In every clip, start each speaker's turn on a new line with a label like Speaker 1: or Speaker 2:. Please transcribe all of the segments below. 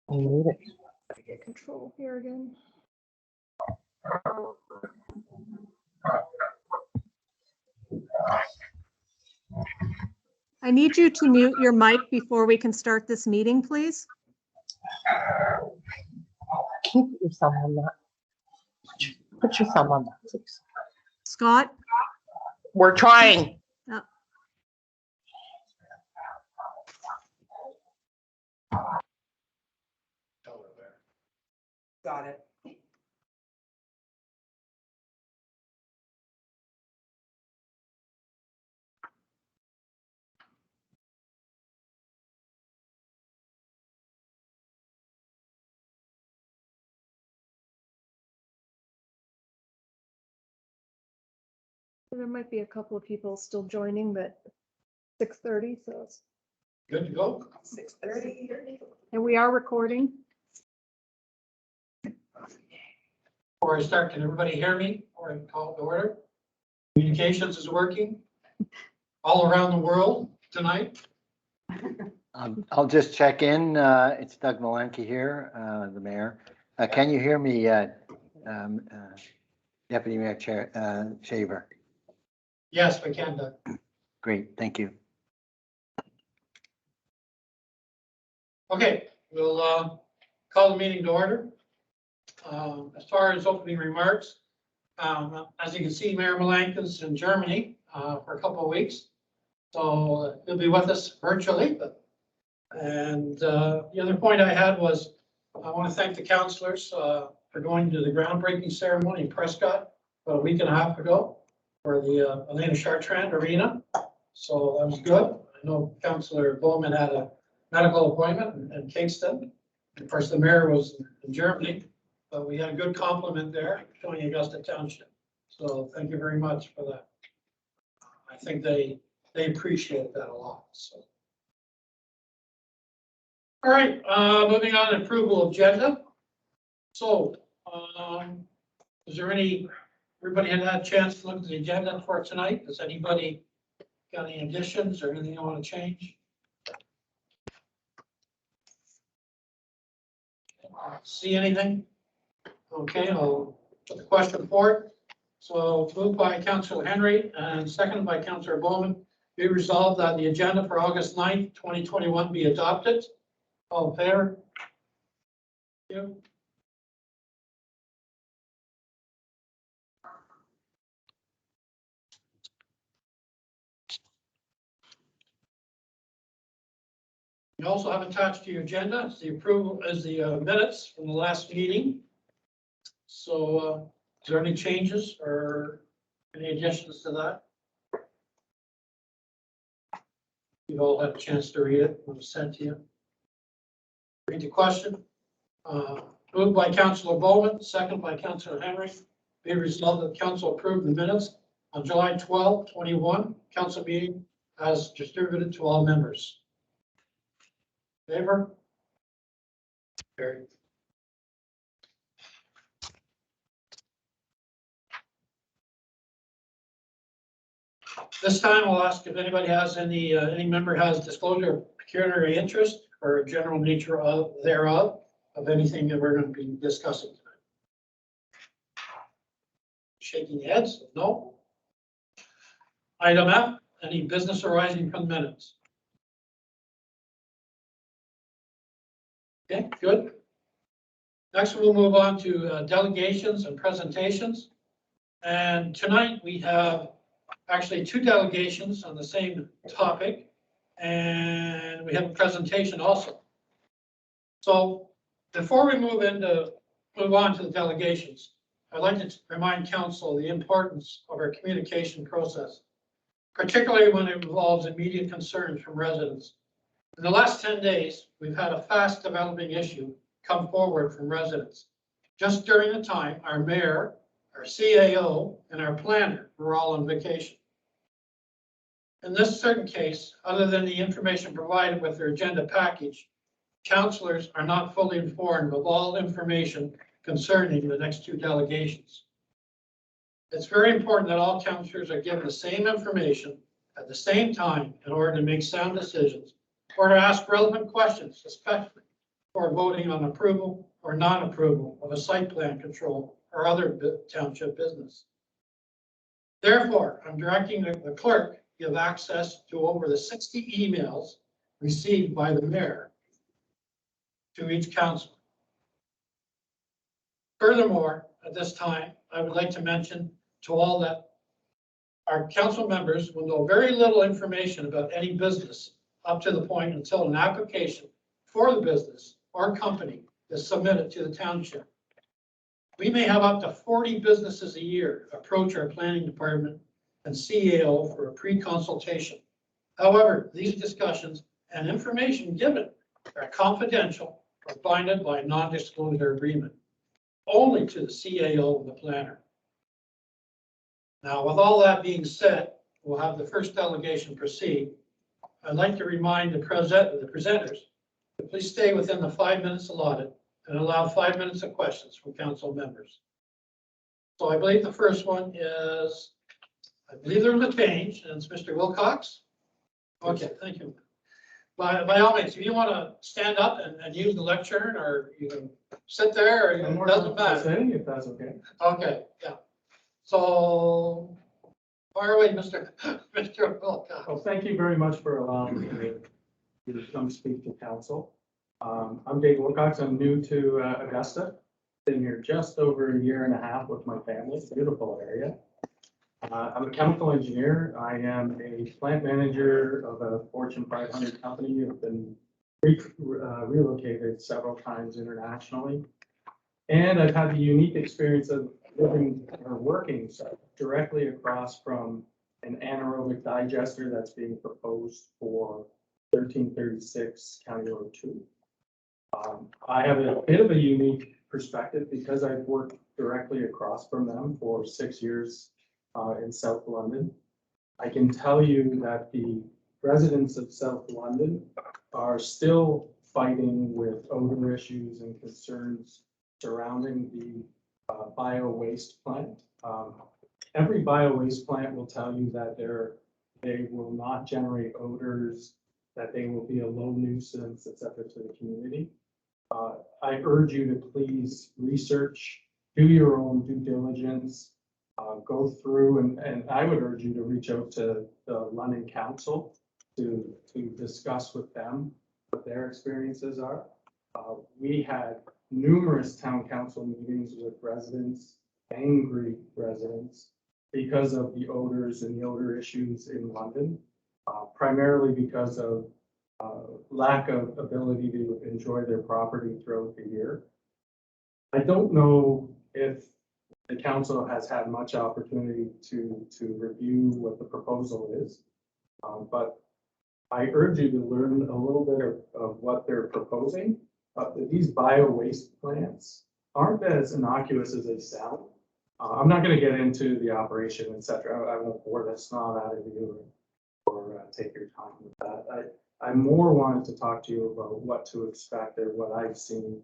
Speaker 1: I need it.
Speaker 2: Get control here again. I need you to mute your mic before we can start this meeting, please.
Speaker 1: Can you put your thumb on that? Put your thumb on that, please.
Speaker 2: Scott?
Speaker 1: We're trying.
Speaker 3: Got it.
Speaker 2: There might be a couple of people still joining, but 6:30, so it's.
Speaker 4: Good to go.
Speaker 3: 6:30.
Speaker 2: And we are recording.
Speaker 4: Before I start, can everybody hear me or I call to order? Communications is working all around the world tonight.
Speaker 5: I'll just check in. It's Doug Malenke here, the mayor. Can you hear me, Deputy Mayor Chair Shaver?
Speaker 4: Yes, we can, Doug.
Speaker 5: Great, thank you.
Speaker 4: Okay, we'll call the meeting to order. As far as opening remarks, as you can see, Mayor Malenke's in Germany for a couple of weeks. So he'll be with us virtually. And the other point I had was I want to thank the councilors for going to the groundbreaking ceremony in Prescott about a week and a half ago for the Elena Chartrand Arena. So that was good. I know Councilor Bowman had a medical appointment in Kingston. Of course, the mayor was in Germany, but we had a good compliment there showing Augusta Township. So thank you very much for that. I think they appreciate that a lot. So. All right, moving on to approval agenda. So, is there everybody had a chance to look at the agenda for tonight? Does anybody got any additions or anything you want to change? See anything? Okay, I'll put the question forward. So moved by Councilor Henry and seconded by Councilor Bowman. Be resolved that the agenda for August 9th, 2021 be adopted. All in favor? Thank you. You also have attached to your agenda is the approval as the minutes from the last meeting. So is there any changes or any additions to that? You've all had a chance to read it. It was sent to you. Read the question. Moved by Councilor Bowman, second by Councilor Henry. Be resolved that the council approved the minutes on July 12, 21 council meeting as distributed to all members. Favor? Carried. This time I'll ask if anybody has any member has disclosure of pecuniary interest or general nature of thereof of anything that we're going to be discussing tonight. Shaking heads, no. Item F, any business arising from minutes? Okay, good. Next, we'll move on to delegations and presentations. And tonight we have actually two delegations on the same topic, and we have a presentation also. So before we move on to the delegations, I'd like to remind council the importance of our communication process, particularly when it involves immediate concerns from residents. In the last 10 days, we've had a fast developing issue come forward from residents. Just during the time our mayor, our CAO, and our planner were all on vacation. In this certain case, other than the information provided with their agenda package, councilors are not fully informed of all information concerning the next two delegations. It's very important that all councilors are given the same information at the same time in order to make sound decisions or to ask relevant questions, especially for voting on approval or non-approval of a site plan control or other township business. Therefore, I'm directing the clerk give access to over the 60 emails received by the mayor to each council. Furthermore, at this time, I would like to mention to all that our council members will know very little information about any business up to the point until an application for the business or company is submitted to the township. We may have up to 40 businesses a year approach our planning department and CAO for a pre-consultation. However, these discussions and information given are confidential or binded by a non-disclosure agreement, only to the CAO and the planner. Now, with all that being said, we'll have the first delegation proceed. I'd like to remind the presenters to please stay within the 5 minutes allotted and allow 5 minutes of questions from council members. So I believe the first one is, I believe there was a change, and it's Mr. Wilcox. Okay, thank you. By all means, if you want to stand up and use the lectern, or you can sit there, or it doesn't matter.
Speaker 3: Sitting, if that's okay.
Speaker 4: Okay, yeah. So, fire away, Mr. Wilcox.
Speaker 3: Well, thank you very much for allowing me to come speak to council. I'm Dave Wilcox. I'm new to Augusta. Been here just over a year and a half with my family. It's a beautiful area. I'm a chemical engineer. I am a plant manager of a Fortune 500 company. I've been relocated several times internationally. And I've had the unique experience of living or working directly across from an anaerobic digester that's being proposed for 1336 County Road 2. I have a bit of a unique perspective because I've worked directly across from them for 6 years in South London. I can tell you that the residents of South London are still fighting with odor issues and concerns surrounding the bio-waste plant. Every bio-waste plant will tell you that they will not generate odors, that they will be a low nuisance, et cetera, to the community. I urge you to please research, do your own due diligence, go through, and I would urge you to reach out to the London Council to discuss with them what their experiences are. We had numerous town council meetings with residents, angry residents, because of the odors and the odor issues in London, primarily because of lack of ability to enjoy their property throughout the year. I don't know if the council has had much opportunity to review what the proposal is, but I urge you to learn a little bit of what they're proposing. These bio-waste plants aren't as innocuous as they sound. I'm not going to get into the operation, etc. I won't bore the snot out of you or take your time with that. I more wanted to talk to you about what to expect or what I've seen.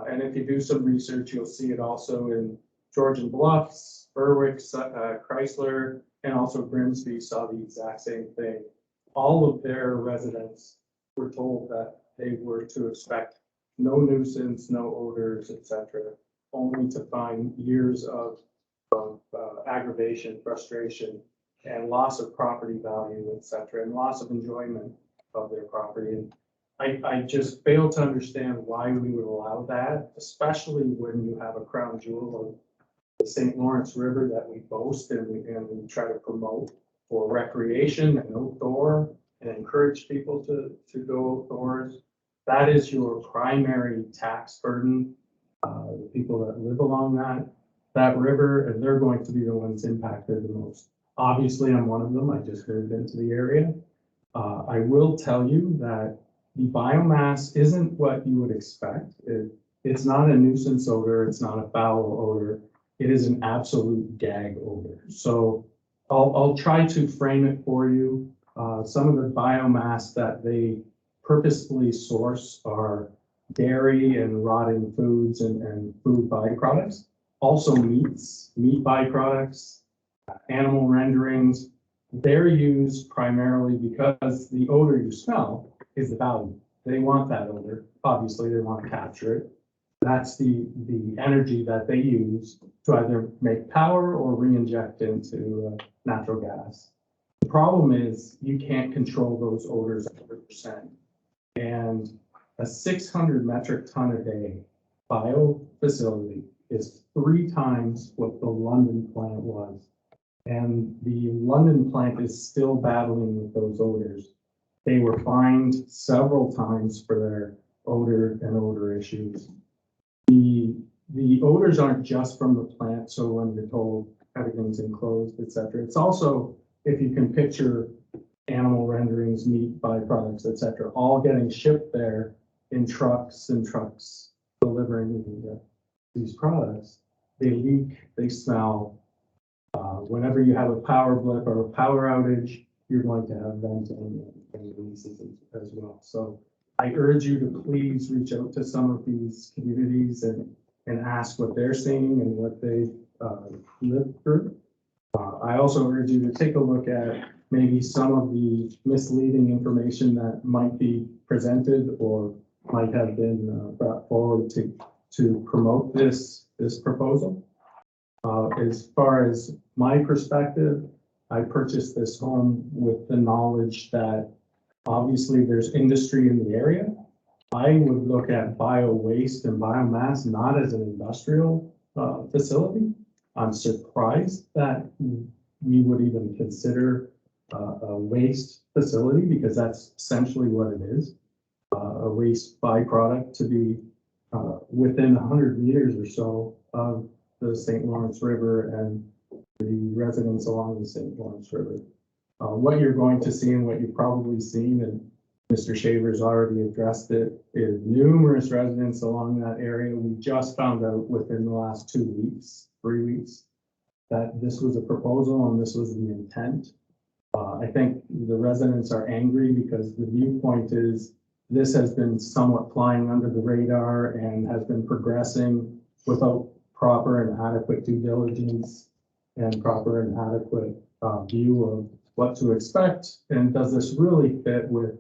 Speaker 3: And if you do some research, you'll see it also in Georgian Bluffs, Berwick, Chrysler, and also Grimsby saw the exact same thing. All of their residents were told that they were to expect no nuisance, no odors, etc., only to find years of aggravation, frustration, and loss of property value, etc., and loss of enjoyment of their property. And I just fail to understand why we would allow that, especially when you have a crown jewel of the St. Lawrence River that we boast and we try to promote for recreation and outdoor and encourage people to go outdoors. That is your primary tax burden. The people that live along that river, and they're going to be the ones impacted the most. Obviously, I'm one of them. I just moved into the area. I will tell you that the biomass isn't what you would expect. It's not a nuisance odor. It's not a foul odor. It is an absolute gag odor. So I'll try to frame it for you. Some of the biomass that they purposefully source are dairy and rotting foods and food byproducts. Also meat byproducts, animal renderings. They're used primarily because the odor you smell is the value. they want that odor. Obviously, they want to capture it. That's the energy that they use to either make power or re-inject into natural gas. The problem is you can't control those odors 100%. And a 600 metric ton a day bio facility is 3 times what the London plant was. And the London plant is still battling with those odors. They were fined several times for their odor issues. The odors aren't just from the plant, so when you're told everything's enclosed, etc. It's also, if you can picture animal renderings, meat, byproducts, etc., all getting shipped there in trucks and trucks delivering these products. They leak, they smell. Whenever you have a power blip or a power outage, you're going to have venting and releases as well. So I urge you to please reach out to some of these communities and ask what they're seeing and what they've lived through. I also urge you to take a look at maybe some of the misleading information that might be presented or might have been brought forward to promote this proposal. As far as my perspective, I purchased this home with the knowledge that obviously there's industry in the area. I would look at bio waste and biomass not as an industrial facility. I'm surprised that we would even consider a waste facility because that's essentially what it is. A waste byproduct to be within 100 meters or so of the St. Lawrence River and the residents along the St. Lawrence River. What you're going to see and what you've probably seen, and Mr. Shaver's already addressed it, is numerous residents along that area. We just found out within the last 2 weeks, 3 weeks, that this was a proposal and this was the intent. I think the residents are angry because the viewpoint is this has been somewhat flying under the radar and has been progressing without proper and adequate due diligence and proper and adequate view of what to expect. And does this really fit with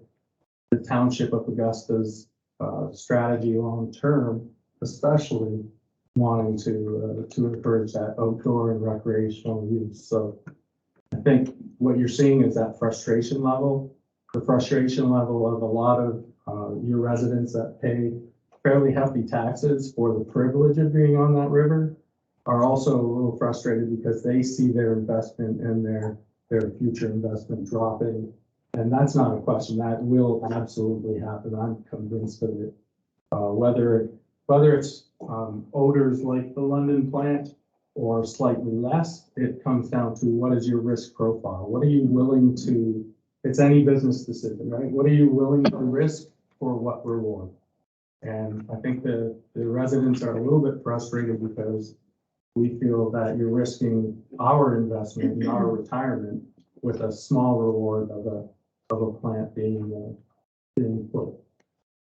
Speaker 3: the Township of Augusta's strategy long term, especially wanting to encourage that outdoor and recreational use? So I think what you're seeing is that frustration level, the frustration level of a lot of your residents that pay fairly hefty taxes for the privilege of being on that river are also a little frustrated because they see their investment and their future investment dropping. And that's not a question. That will absolutely happen. I'm convinced of it. Whether it's odors like the London plant or slightly less, it comes down to what is your risk profile? What are you willing to, it's any business decision, right? What are you willing to risk for what reward? And I think the residents are a little bit frustrated because we feel that you're risking our investment and our retirement with a small reward of a plant being put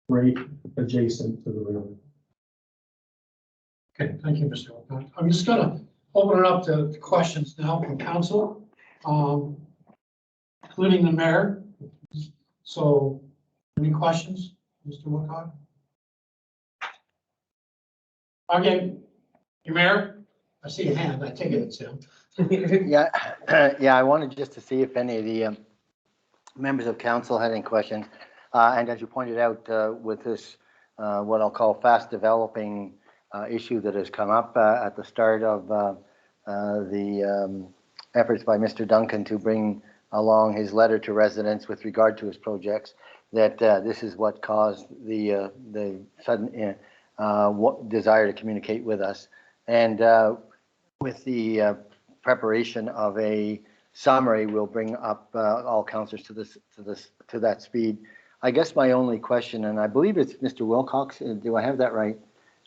Speaker 3: right adjacent to the river.
Speaker 4: Okay, thank you, Mr. Wilcox. I'm just gonna open it up to questions now from council, including the mayor. So, any questions, Mr. Wilcox? Okay, your mayor, I see a hand. I take it it's him.
Speaker 5: Yeah, yeah, I wanted just to see if any of the members of council had any questions. And as you pointed out, with this, what I'll call fast developing issue that has come up at the start of the efforts by Mr. Duncan to bring along his letter to residents with regard to his projects, that this is what caused the sudden desire to communicate with us. And with the preparation of a summary, we'll bring up all councillors to that speed. I guess my only question, and I believe it's Mr. Wilcox, do I have that right?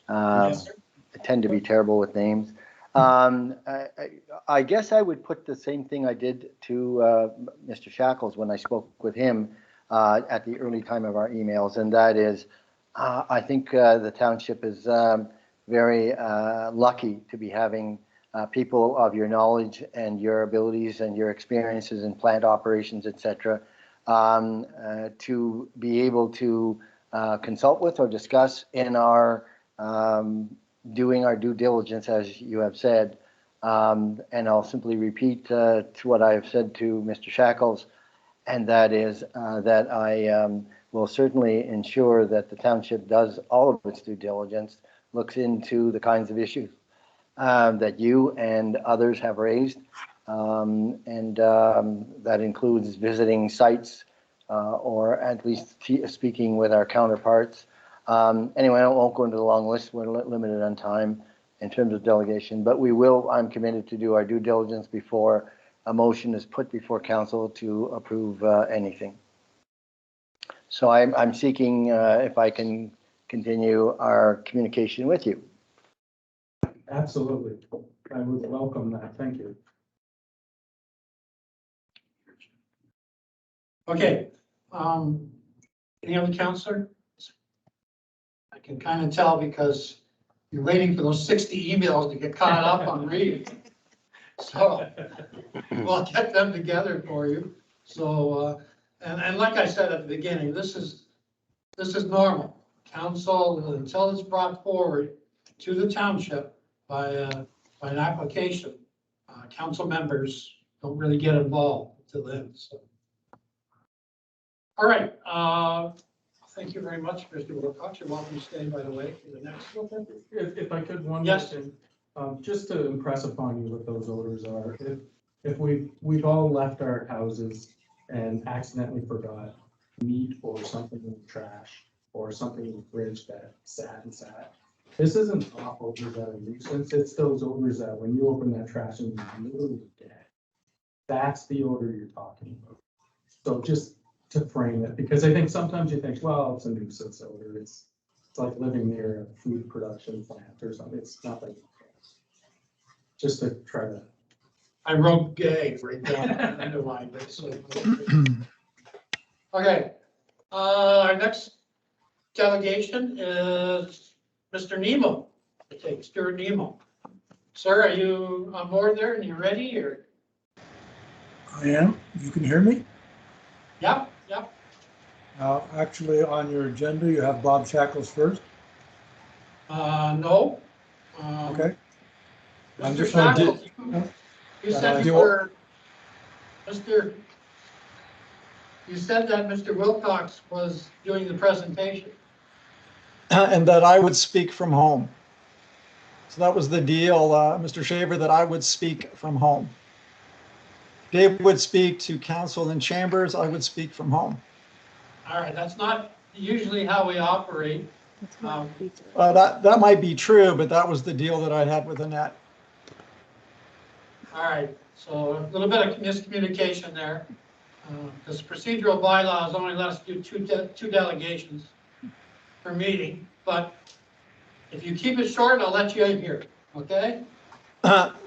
Speaker 4: Yes, sir.
Speaker 5: I tend to be terrible with names. I guess I would put the same thing I did to Mr. Shackles when I spoke with him at the early time of our emails, and that is, I think the township is very lucky to be having people of your knowledge and your abilities and your experiences in plant operations, etc., to be able to consult with or discuss in our doing our due diligence, as you have said. And I'll simply repeat to what I have said to Mr. Shackles, and that is that I will certainly ensure that the township does all of its due diligence, looks into the kinds of issues that you and others have raised, and that includes visiting sites or at least speaking with our counterparts. Anyway, I won't go into the long list. We're limited on time in terms of delegation, but we will, I'm committed to do our due diligence before a motion is put before council to approve anything. So I'm seeking if I can continue our communication with you.
Speaker 3: Absolutely. I would welcome that. Thank you.
Speaker 4: Okay, any other counselor? I can kind of tell because you're waiting for those 60 emails to get caught up on reading. So we'll get them together for you. So, and like I said at the beginning, this is normal. Council, until it's brought forward to the township by an application, council members don't really get involved until then. So. All right, thank you very much, Mr. Wilcox. You're welcome to stay, by the way, for the next one.
Speaker 3: If I could, one
Speaker 4: Yes.
Speaker 3: more thing, just to impress upon you what those odors are. If we've all left our houses and accidentally forgot meat or something in the trash or something in the fridge that sat. This isn't off odors that are nuisance. It's those odors that when you open that trash and you're literally dead. That's the odor you're talking about. So just to frame it, because I think sometimes you think, well, it's a nuisance odor. It's like living near a food production plant or something. It's nothing. Just to try to.
Speaker 4: I wrote gay right down, underlined it. So. Okay, our next delegation is Mr. Nemo. I take Stuart Nemo. Sir, are you on board there and you ready or?
Speaker 6: I am. You can hear me?
Speaker 4: Yep, yep.
Speaker 6: Actually, on your agenda, you have Bob Shackles first.
Speaker 4: No.
Speaker 6: Okay. I'm
Speaker 4: Mr.
Speaker 6: just going to
Speaker 4: Shackles, you said you were, you said that Mr. Wilcox was doing the presentation.
Speaker 7: And that I would speak from home. So that was the deal, Mr. Shaver, that I would speak from home. Dave would speak to council and chambers. I would speak from home.
Speaker 4: All right, that's not usually how we operate.
Speaker 7: That might be true, but that was the deal that I had with Annette.
Speaker 4: All right, so a little bit of miscommunication there. This procedural bylaws only let us do two delegations per meeting, but if you keep it short, I'll let you in here, okay?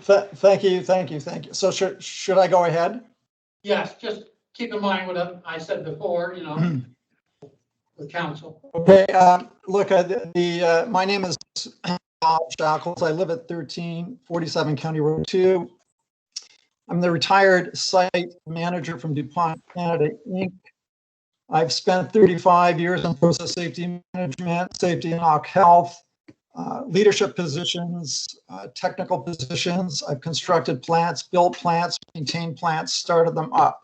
Speaker 7: Thank you. So should I go ahead?
Speaker 4: Yes, just keep in mind what I said before, you know, with council.
Speaker 7: Okay, look, my name is Bob Shackles. I live at 1347 County Road 2. I'm the retired site manager from DuPont Canada, Inc. I've spent 35 years in process safety management, safety and occ health, leadership positions, technical positions. I've constructed plants, built plants, maintained plants, started them up.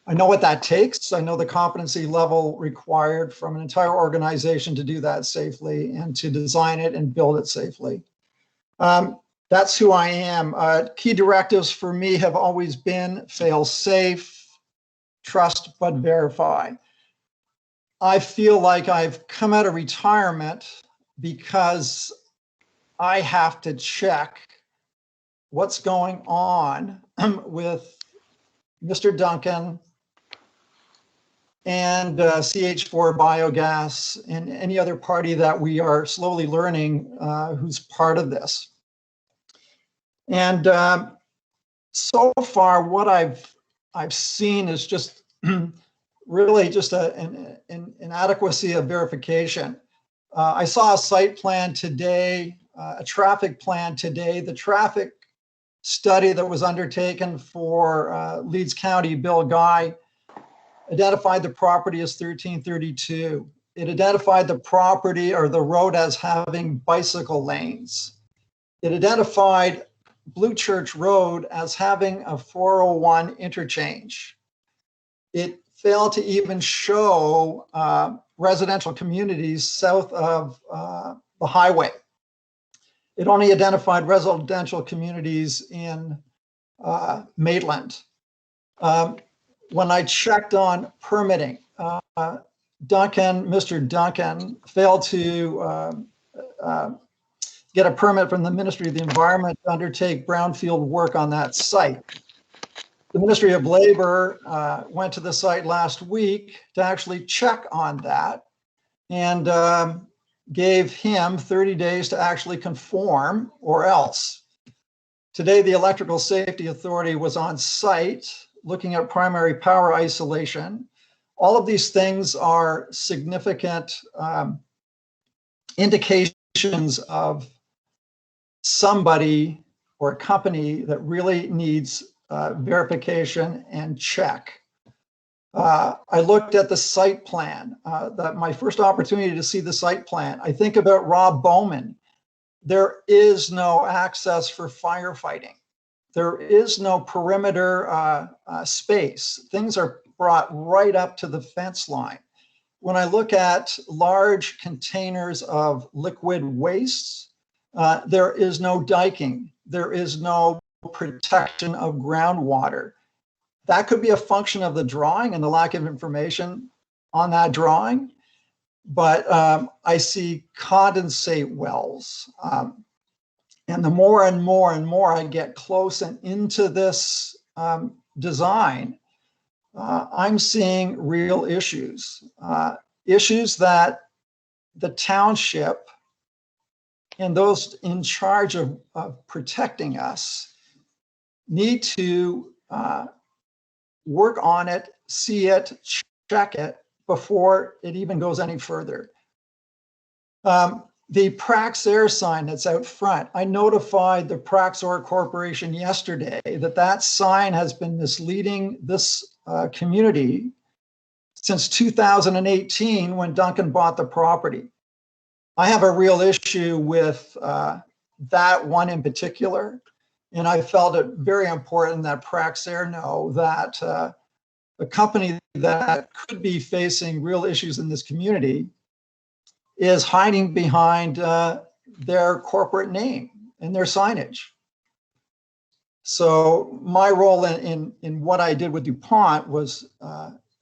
Speaker 7: I know what that takes. I know the competency level required from an entire organization to do that safely and to design it and build it safely. That's who I am. Key directives for me have always been fail safe, trust but verify. I feel like I've come out of retirement because I have to check what's going on with Mr. Duncan and CH4 Biogas and any other party that we are slowly learning who's part of this. And so far, what I've seen is just really just an inadequacy of verification. I saw a site plan today, a traffic plan today. The traffic study that was undertaken for Leeds County, Bill Guy, identified the property as 1332. it identified the property or the road as having bicycle lanes. It identified Blue Church Road as having a 401 interchange. It failed to even show residential communities south of the highway. It only identified residential communities in Maitland. When I checked on permitting, Mr. Duncan failed to get a permit from the Ministry of the Environment to undertake brownfield work on that site. The Ministry of Labor went to the site last week to actually check on that and gave him 30 days to actually conform or else. Today, the Electrical Safety Authority was on site looking at primary power isolation. All of these things are significant indications of somebody or a company that really needs verification and check. I looked at the site plan, my first opportunity to see the site plan. I think about Rob Bowman. There is no access for firefighting. There is no perimeter space. Things are brought right up to the fence line. When I look at large containers of liquid wastes, there is no diking. There is no protection of groundwater. That could be a function of the drawing and the lack of information on that drawing. But I see condensate wells. And the more and more I get close and into this design, I'm seeing real issues. Issues that the township and those in charge of protecting us need to work on it, see it, check it before it even goes any further. The Praxair sign that's out front, I notified the Praxair Corporation yesterday that that sign has been misleading this community since 2018 when Duncan bought the property. I have a real issue with that one in particular, and I felt it very important that Praxair know that a company that could be facing real issues in this community is hiding behind their corporate name and their signage. So my role in what I did with DuPont was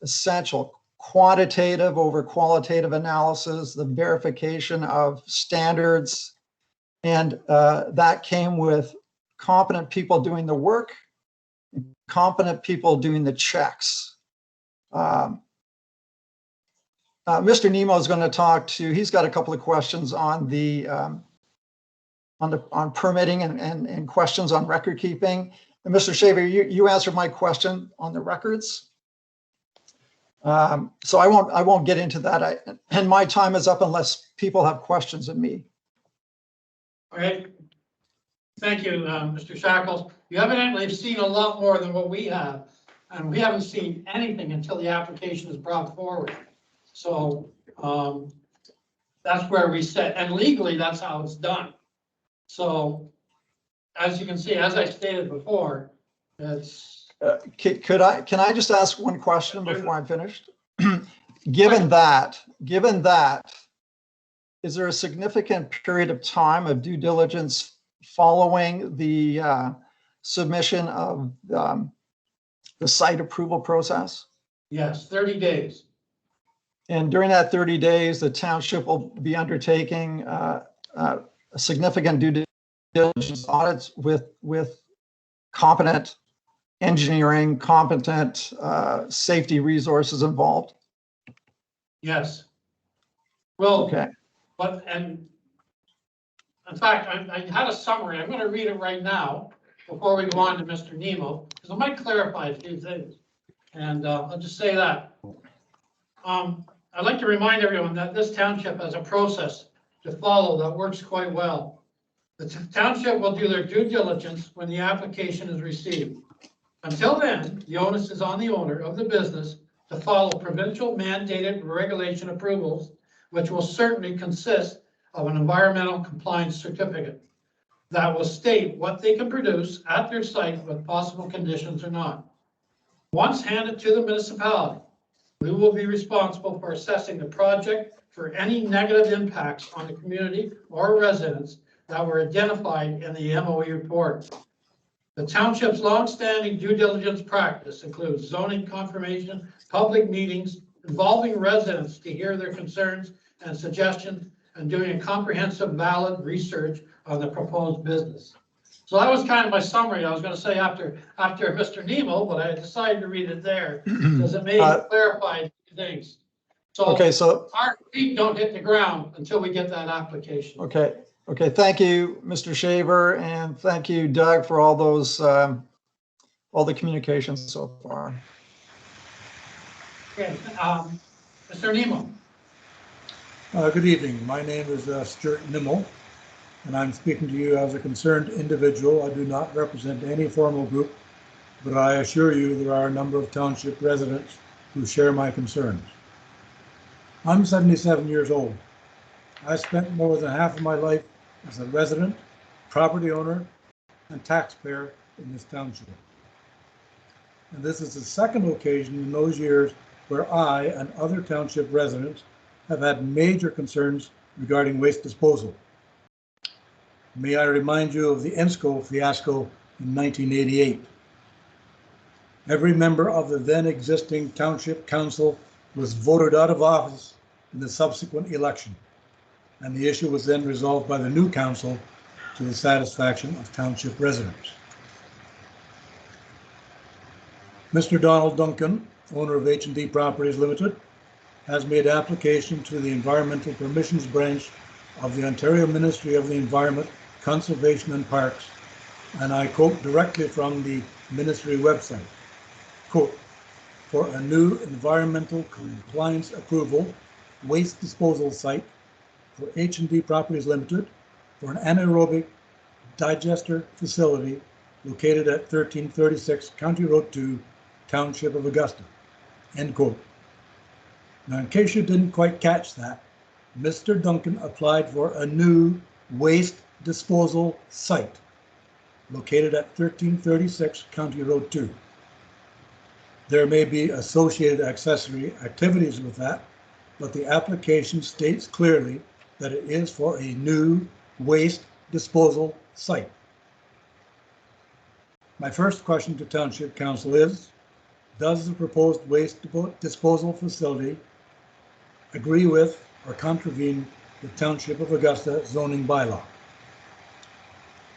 Speaker 7: essential. Quantitative over qualitative analysis, the verification of standards, and that came with competent people doing the work, competent people doing the checks. Mr. Nemo is going to talk to, he's got a couple of questions on the on permitting and questions on record keeping. And Mr. Shaver, you answered my question on the records. So I won't get into that. And my time is up unless people have questions of me.
Speaker 4: All right. Thank you, Mr. Shackles. You evidently have seen a lot more than what we have, and we haven't seen anything until the application is brought forward. So that's where we sit, and legally, that's how it's done. So as you can see, as I stated before, it's.
Speaker 7: Can I just ask one question before I'm finished? Given that, is there a significant period of time of due diligence following the submission of the site approval process?
Speaker 4: Yes, 30 days.
Speaker 7: And during that 30 days, the township will be undertaking a significant due diligence audits with competent engineering, competent safety resources involved?
Speaker 4: Yes. Well,
Speaker 7: okay.
Speaker 4: But, and in fact, I had a summary. I'm going to read it right now before we go on to Mr. Nemo, because it might clarify a few things. And I'll just say that. I'd like to remind everyone that this township has a process to follow that works quite well. The township will do their due diligence when the application is received. Until then, the onus is on the owner of the business to follow provincial mandated regulation approvals which will certainly consist of an environmental compliance certificate that will state what they can produce at their site with possible conditions or not. Once handed to the municipality, we will be responsible for assessing the project for any negative impacts on the community or residents that were identified in the MOE report. The township's longstanding due diligence practice includes zoning confirmation, public meetings involving residents to hear their concerns and suggestions, and doing a comprehensive, valid research on the proposed business. So that was kind of my summary. I was going to say after Mr. Nemo, but I decided to read it there because it may clarify things. So
Speaker 7: Okay, so,
Speaker 4: our feet don't hit the ground until we get that application.
Speaker 7: okay, thank you, Mr. Shaver, and thank you, Doug, for all those, all the communications so far.
Speaker 4: Okay, Mr. Nemo.
Speaker 6: Good evening. My name is Stuart Nimmel, and I'm speaking to you as a concerned individual. I do not represent any formal group, but I assure you there are a number of township residents who share my concerns. I'm 77 years old. I spent more than half of my life as a resident, property owner, and taxpayer in this township. And this is the second occasion in those years where I and other township residents have had major concerns regarding waste disposal. May I remind you of the ENSCO fiasco in 1988. Every member of the then existing township council was voted out of office in the subsequent election, and the issue was then resolved by the new council to the satisfaction of township residents. Mr. Donald Duncan, owner of H&D Properties Limited, has made application to the Environmental Permissions Branch of the Ontario Ministry of the Environment, Conservation and Parks, and I quote directly from the ministry website, quote, for a new environmental compliance approval waste disposal site for H&D Properties Limited for an anaerobic digester facility located at 1336 County Road 2, Township of Augusta, end quote. Now, in case you didn't quite catch that, Mr. Duncan applied for a new waste disposal site located at 1336 County Road 2. There may be associated accessory activities with that, but the application states clearly that it is for a new waste disposal site. My first question to Township Council is, does the proposed waste disposal facility agree with or contravene the Township of Augusta zoning bylaw?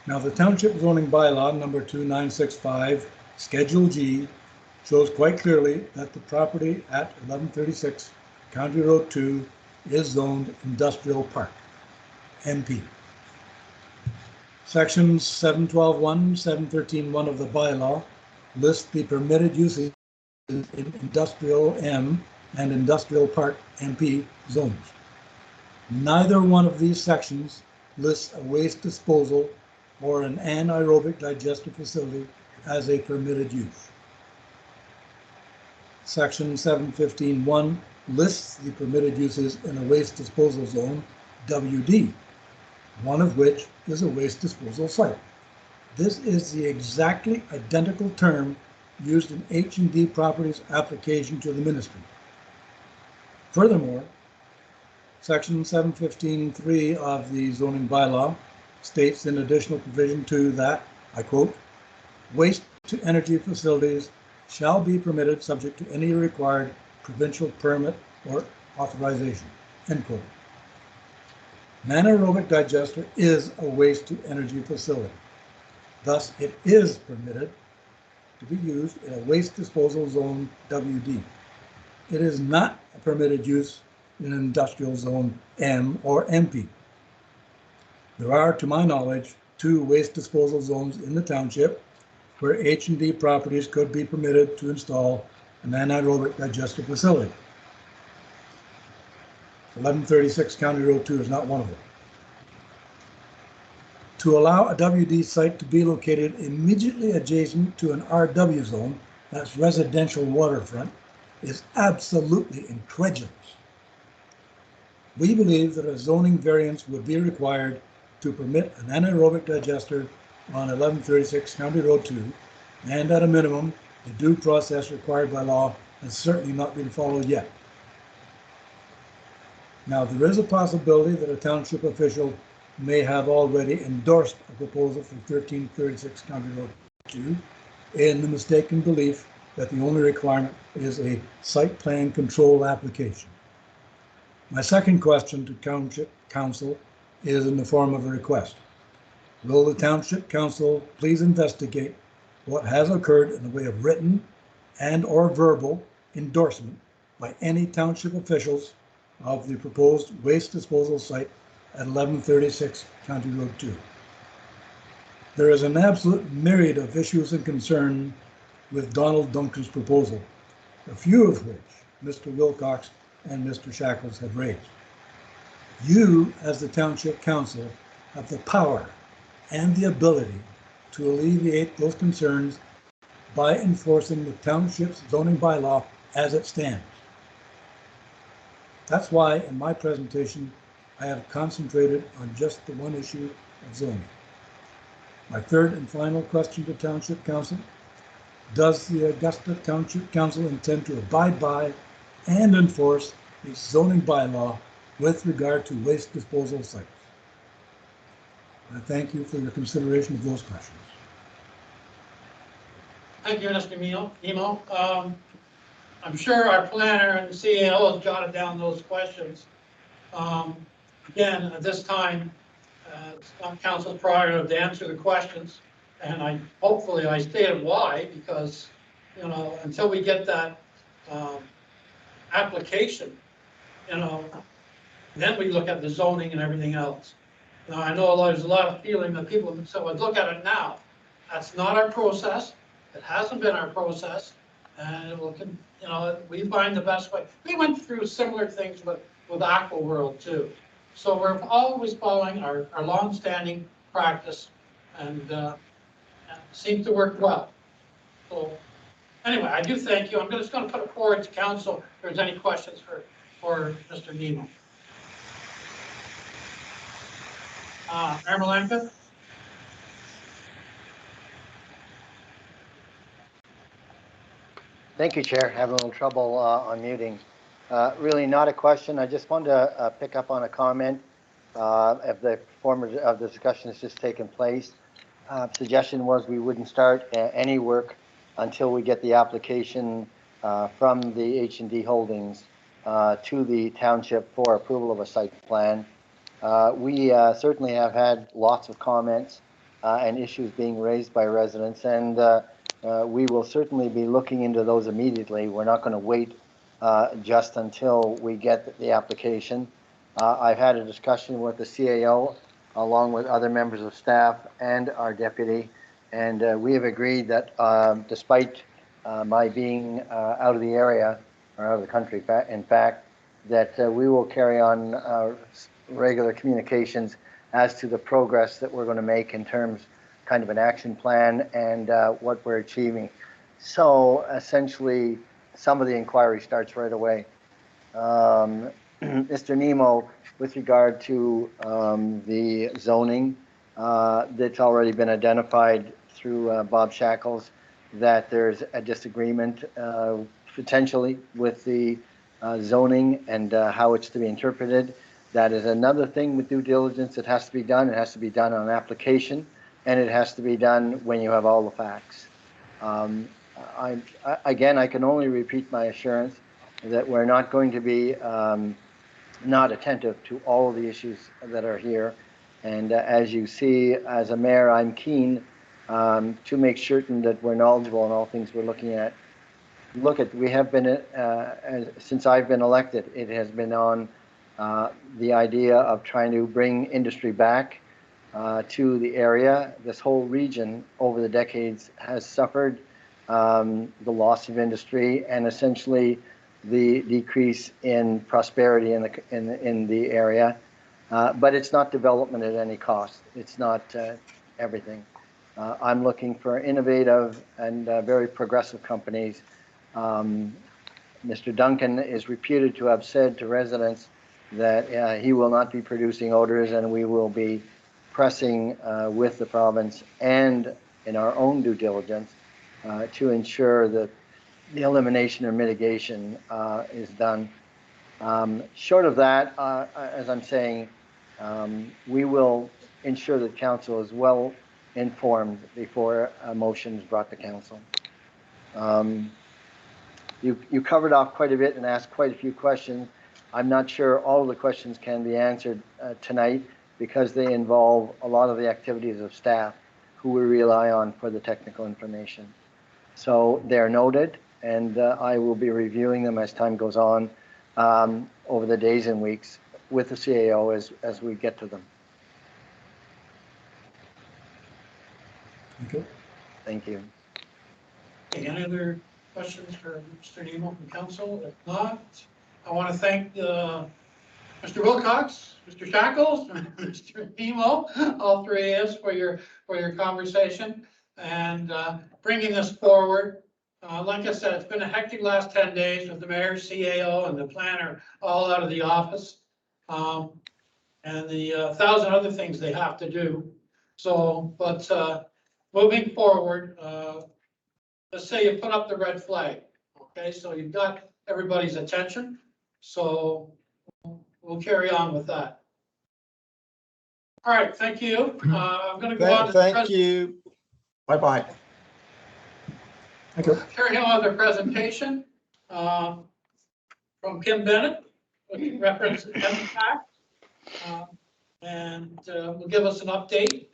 Speaker 6: Now, the Township zoning bylaw number 2965, Schedule G, shows quite clearly that the property at 1136 County Road 2 is zoned Industrial Park, MP. Sections 712.1, 713.1 of the bylaw list the permitted uses in Industrial M and Industrial Park MP zones. Neither one of these sections lists a waste disposal or an anaerobic digester facility as a permitted use. Section 715.1 lists the permitted uses in a waste disposal zone, WD, one of which is a waste disposal site. This is the exactly identical term used in H&D Properties application to the ministry. Furthermore, section 715.3 of the zoning bylaw states in additional provision 2 that, I quote, waste to energy facilities shall be permitted subject to any required provincial permit or authorization, end quote. An anaerobic digester is a waste to energy facility. Thus, it is permitted to be used in a waste disposal zone WD. It is not a permitted use in an industrial zone M or MP. There are, to my knowledge, 2 waste disposal zones in the township where H&D Properties could be permitted to install an anaerobic digester facility. 1136 County Road 2 is not one of them. To allow a WD site to be located immediately adjacent to an RW zone, that's residential waterfront, is absolutely incredulous. We believe that a zoning variance would be required to permit an anaerobic digester on 1136 County Road 2, and at a minimum, the due process required by law has certainly not been followed yet. Now, there is a possibility that a township official may have already endorsed a proposal for 1336 County Road 2 in the mistaken belief that the only requirement is a site plan control application. My second question to Township Council is in the form of a request. Will the Township Council please investigate what has occurred in the way of written and or verbal endorsement by any township officials of the proposed waste disposal site at 1136 County Road 2. There is an absolute myriad of issues and concern with Donald Duncan's proposal, a few of which Mr. Wilcox and Mr. Shackles have raised. You, as the Township Council, have the power and the ability to alleviate those concerns by enforcing the township's zoning bylaw as it stands. That's why in my presentation, I have concentrated on just the one issue of zoning. My third and final question to Township Council: does the Augusta Township Council intend to abide by and enforce its zoning bylaw with regard to waste disposal sites? I thank you for your consideration of those questions.
Speaker 4: Thank you, Mr. Nemo. I'm sure our planner and CEO has jotted down those questions. Again, at this time, it's not council's prerogative to answer the questions, and hopefully I stated why, because, you know, until we get that application, you know, then we look at the zoning and everything else. Now, I know there's a lot of feeling that people would look at it now. That's not our process. It hasn't been our process, and it will, you know, we find the best way. We went through similar things with Aqua World too. So we're always following our long-standing practice, and it seems to work well. So anyway, I do thank you. I'm just going to put it forward to council if there's any questions for Mr. Nemo. Mayor Malenka?
Speaker 5: Thank you, Chair. Having a little trouble unmuting. Really not a question. I just wanted to pick up on a comment of the discussion that's just taken place. Suggestion was we wouldn't start any work until we get the application from the H&D Holdings to the township for approval of a site plan. We certainly have had lots of comments and issues being raised by residents, and we will certainly be looking into those immediately. We're not going to wait just until we get the application. I've had a discussion with the CAO along with other members of staff and our deputy, and we have agreed that despite my being out of the area or out of the country, in fact, that we will carry on regular communications as to the progress that we're going to make in terms kind of an action plan and what we're achieving. So essentially, some of the inquiry starts right away. Mr. Nemo, with regard to the zoning, that's already been identified through Bob Shackles, that there's a disagreement potentially with the zoning and how it's to be interpreted. That is another thing with due diligence that has to be done. It has to be done on application, and it has to be done when you have all the facts. Again, I can only repeat my assurance that we're not going to be not attentive to all of the issues that are here. And as you see, as a mayor, I'm keen to make certain that we're knowledgeable on all things we're looking at. We have been, since I've been elected, it has been on the idea of trying to bring industry back to the area. This whole region over the decades has suffered the loss of industry and essentially the decrease in prosperity in the area. But it's not development at any cost. It's not everything. I'm looking for innovative and very progressive companies. Mr. Duncan is reputed to have said to residents that he will not be producing odors, and we will be pressing with the province and in our own due diligence to ensure that the elimination or mitigation is done. Short of that, as I'm saying, we will ensure that council is well informed before a motion is brought to council. You covered off quite a bit and asked quite a few questions. I'm not sure all of the questions can be answered tonight because they involve a lot of the activities of staff who we rely on for the technical information. So they're noted, and I will be reviewing them as time goes on over the days and weeks with the CAO as we get to them.
Speaker 6: Okay.
Speaker 5: Thank you.
Speaker 4: Okay, any other questions for Mr. Nemo from council? If not, I want to thank Mr. Wilcox, Mr. Shackles, and Mr. Nemo, all three of us for your conversation and bringing this forward. Like I said, it's been a hectic last 10 days with the mayor, CAO, and the planner all out of the office. And the 1,000 other things they have to do. So, but moving forward, let's say you put up the red flag, okay? So you've got everybody's attention. So we'll carry on with that. All right, thank you. I'm going to go on to
Speaker 7: Thank you. Bye-bye.
Speaker 6: Thank you.
Speaker 4: carry on with the presentation from Kim Bennett, with reference to impact, and will give us an update.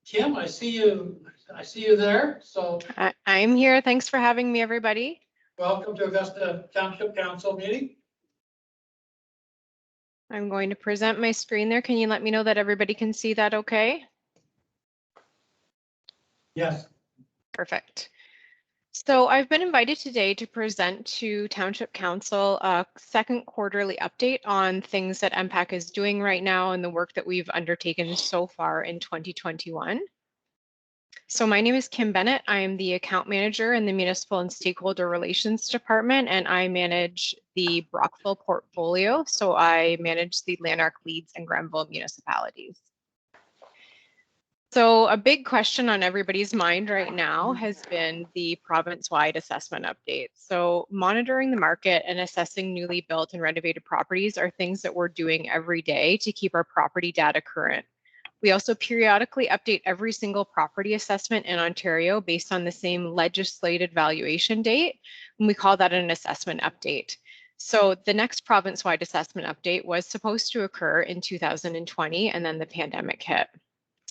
Speaker 4: Kim, I see you there. So
Speaker 8: I'm here. Thanks for having me, everybody.
Speaker 4: welcome to Augusta Township Council meeting.
Speaker 8: I'm going to present my screen there. Can you let me know that everybody can see that okay?
Speaker 4: Yes.
Speaker 8: Perfect. So I've been invited today to present to Township Council a second quarterly update on things that MPAC is doing right now and the work that we've undertaken so far in 2021. So my name is Kim Bennett. I am the account manager in the Municipal and Stakeholder Relations Department, and I manage the Brockville portfolio. So I manage the Lanark, Leeds, and Grenville municipalities. So a big question on everybody's mind right now has been the province-wide assessment update. So monitoring the market and assessing newly built and renovated properties are things that we're doing every day to keep our property data current. We also periodically update every single property assessment in Ontario based on the same legislated valuation date, and we call that an assessment update. So the next province-wide assessment update was supposed to occur in 2020, and then the pandemic hit.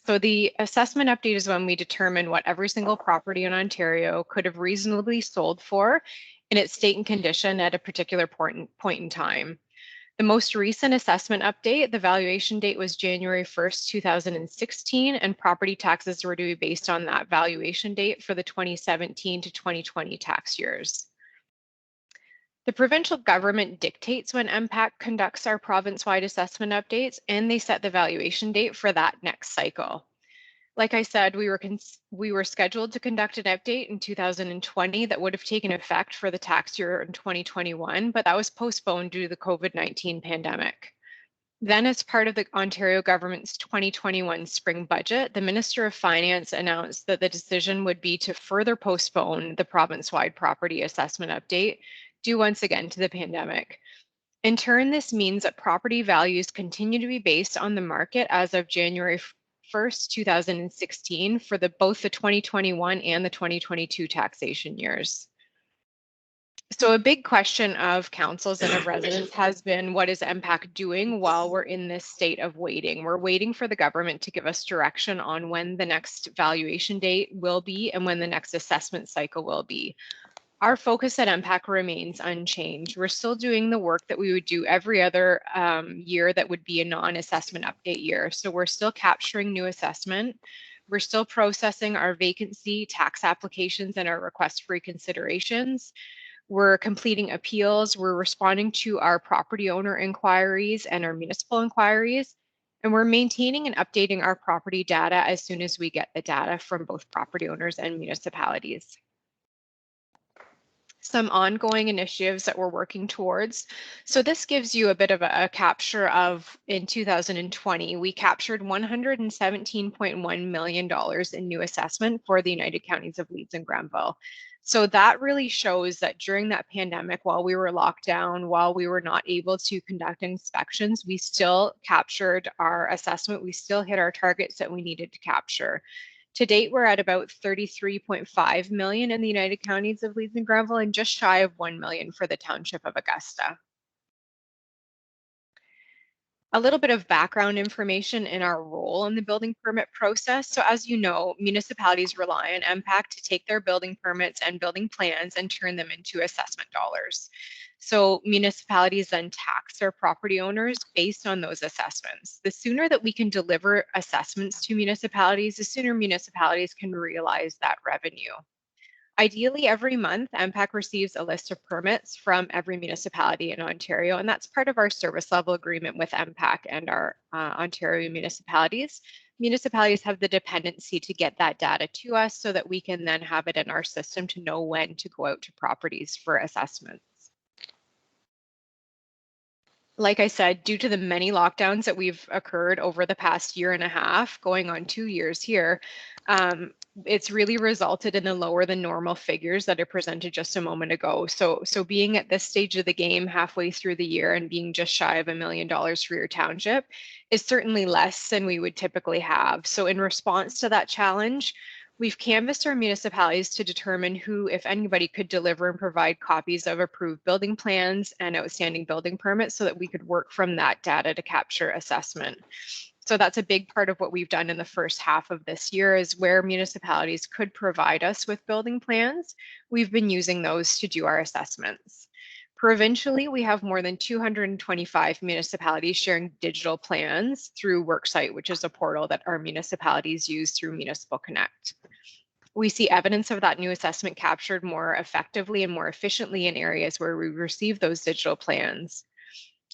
Speaker 8: So the assessment update is when we determine what every single property in Ontario could have reasonably sold for in its state and condition at a particular point in time. The most recent assessment update, the valuation date was January 1st, 2016, and property taxes were to be based on that valuation date for the 2017 to 2020 tax years. The provincial government dictates when MPAC conducts our province-wide assessment updates, and they set the valuation date for that next cycle. Like I said, we were scheduled to conduct an update in 2020 that would have taken effect for the tax year in 2021, but that was postponed due to the COVID-19 pandemic. Then, as part of the Ontario government's 2021 spring budget, the Minister of Finance announced that the decision would be to further postpone the province-wide property assessment update due once again to the pandemic. In turn, this means that property values continue to be based on the market as of January 1st, 2016 for both the 2021 and the 2022 taxation years. So a big question of councils and of residents has been, what is MPAC doing while we're in this state of waiting? We're waiting for the government to give us direction on when the next valuation date will be and when the next assessment cycle will be. Our focus at MPAC remains unchanged. We're still doing the work that we would do every other year that would be a non-assessment update year. So we're still capturing new assessment. We're still processing our vacancy tax applications and our request for reconsiderations. We're completing appeals. We're responding to our property owner inquiries and our municipal inquiries. And we're maintaining and updating our property data as soon as we get the data from both property owners and municipalities. some ongoing initiatives that we're working towards. So this gives you a bit of a capture of, in 2020, we captured $117.1 million in new assessment for the United Counties of Leeds and Granville. So that really shows that during that pandemic, while we were locked down, while we were not able to conduct inspections, we still captured our assessment. We still hit our targets that we needed to capture. To date, we're at about 33.5 million in the United Counties of Leeds and Granville and just shy of 1 million for the Township of Augusta. A little bit of background information in our role in the building permit process. So as you know, municipalities rely on MPAC to take their building permits and building plans and turn them into assessment dollars. So municipalities then tax their property owners based on those assessments. The sooner that we can deliver assessments to municipalities, the sooner municipalities can realize that revenue. Ideally, every month, MPAC receives a list of permits from every municipality in Ontario, and that's part of our service level agreement with MPAC and our Ontario municipalities. Municipalities have the dependency to get that data to us so that we can then have it in our system to know when to go out to properties for assessments. Like I said, due to the many lockdowns that we've occurred over the past year and a half, going on 2 years here, it's really resulted in the lower than normal figures that I presented just a moment ago. So being at this stage of the game halfway through the year and being just shy of $1 million for your township is certainly less than we would typically have. So in response to that challenge, we've canvassed our municipalities to determine who, if anybody, could deliver and provide copies of approved building plans and outstanding building permits so that we could work from that data to capture assessment. So that's a big part of what we've done in the first half of this year, is where municipalities could provide us with building plans. We've been using those to do our assessments. Provincially, we have more than 225 municipalities sharing digital plans through Worksite, which is a portal that our municipalities use through Municipal Connect. We see evidence of that new assessment captured more effectively and more efficiently in areas where we receive those digital plans.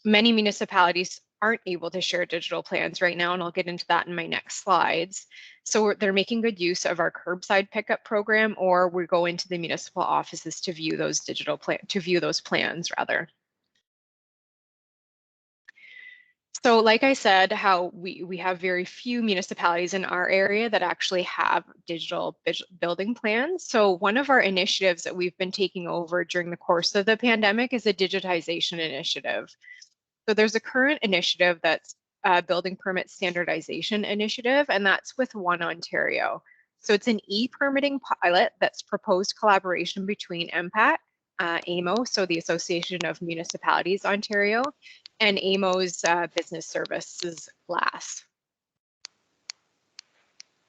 Speaker 8: Many municipalities aren't able to share digital plans right now, and I'll get into that in my next slides. So they're making good use of our curbside pickup program, or we go into the municipal offices to view those plans rather. So like I said, how we have very few municipalities in our area that actually have digital building plans. So one of our initiatives that we've been taking over during the course of the pandemic is a Digitization Initiative. So there's a current initiative that's a Building Permit Standardization Initiative, and that's with One Ontario. So it's an e-permitting pilot that's proposed collaboration between MPAC, AMO, so the Association of Municipalities Ontario, and AMO's Business Services GLASS.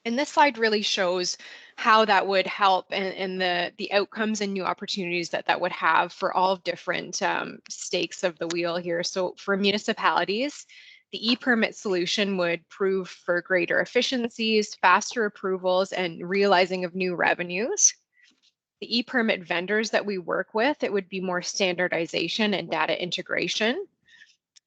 Speaker 8: And this slide really shows how that would help and the outcomes and new opportunities that would have for all different stakes of the wheel here. So for municipalities, the e-permit solution would prove for greater efficiencies, faster approvals, and realizing of new revenues. The e-permit vendors that we work with, it would be more standardization and data integration.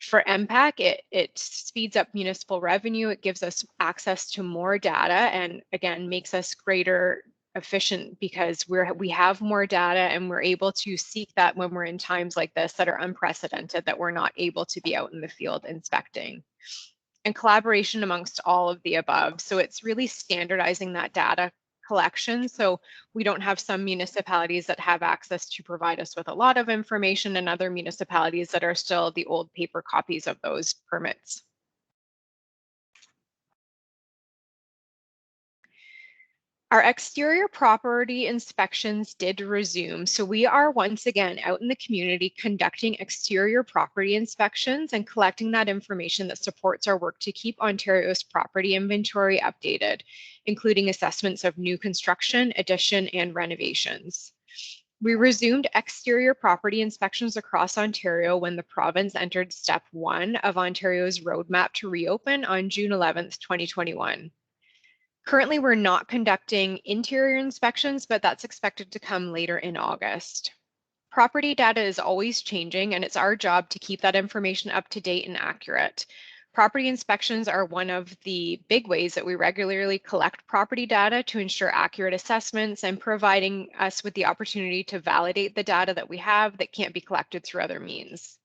Speaker 8: For MPAC, it speeds up municipal revenue. It gives us access to more data and, again, makes us greater efficient because we have more data and we're able to seek that when we're in times like this that are unprecedented, that we're not able to be out in the field inspecting. And collaboration amongst all of the above. So it's really standardizing that data collection. So we don't have some municipalities that have access to provide us with a lot of information and other municipalities that are still the old paper copies of those permits. Our exterior property inspections did resume. So we are once again out in the community conducting exterior property inspections and collecting that information that supports our work to keep Ontario's property inventory updated, including assessments of new construction, addition, and renovations. We resumed exterior property inspections across Ontario when the province entered step 1 of Ontario's roadmap to reopen on June 11th, 2021. Currently, we're not conducting interior inspections, but that's expected to come later in August. Property data is always changing, and it's our job to keep that information up to date and accurate. Property inspections are one of the big ways that we regularly collect property data to ensure accurate assessments and providing us with the opportunity to validate the data that we have that can't be collected through other means.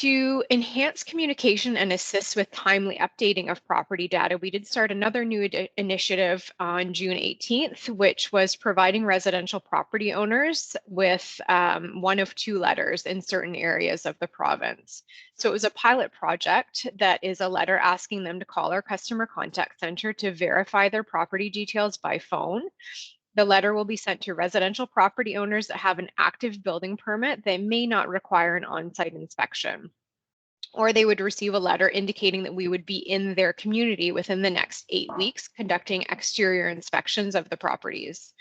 Speaker 8: To enhance communication and assist with timely updating of property data, we did start another new initiative on June 18th, which was providing residential property owners with one of two letters in certain areas of the province. So it was a pilot project that is a letter asking them to call our customer contact center to verify their property details by phone. The letter will be sent to residential property owners that have an active building permit that may not require an on-site inspection. Or they would receive a letter indicating that we would be in their community within the next 8 weeks conducting exterior inspections of the properties.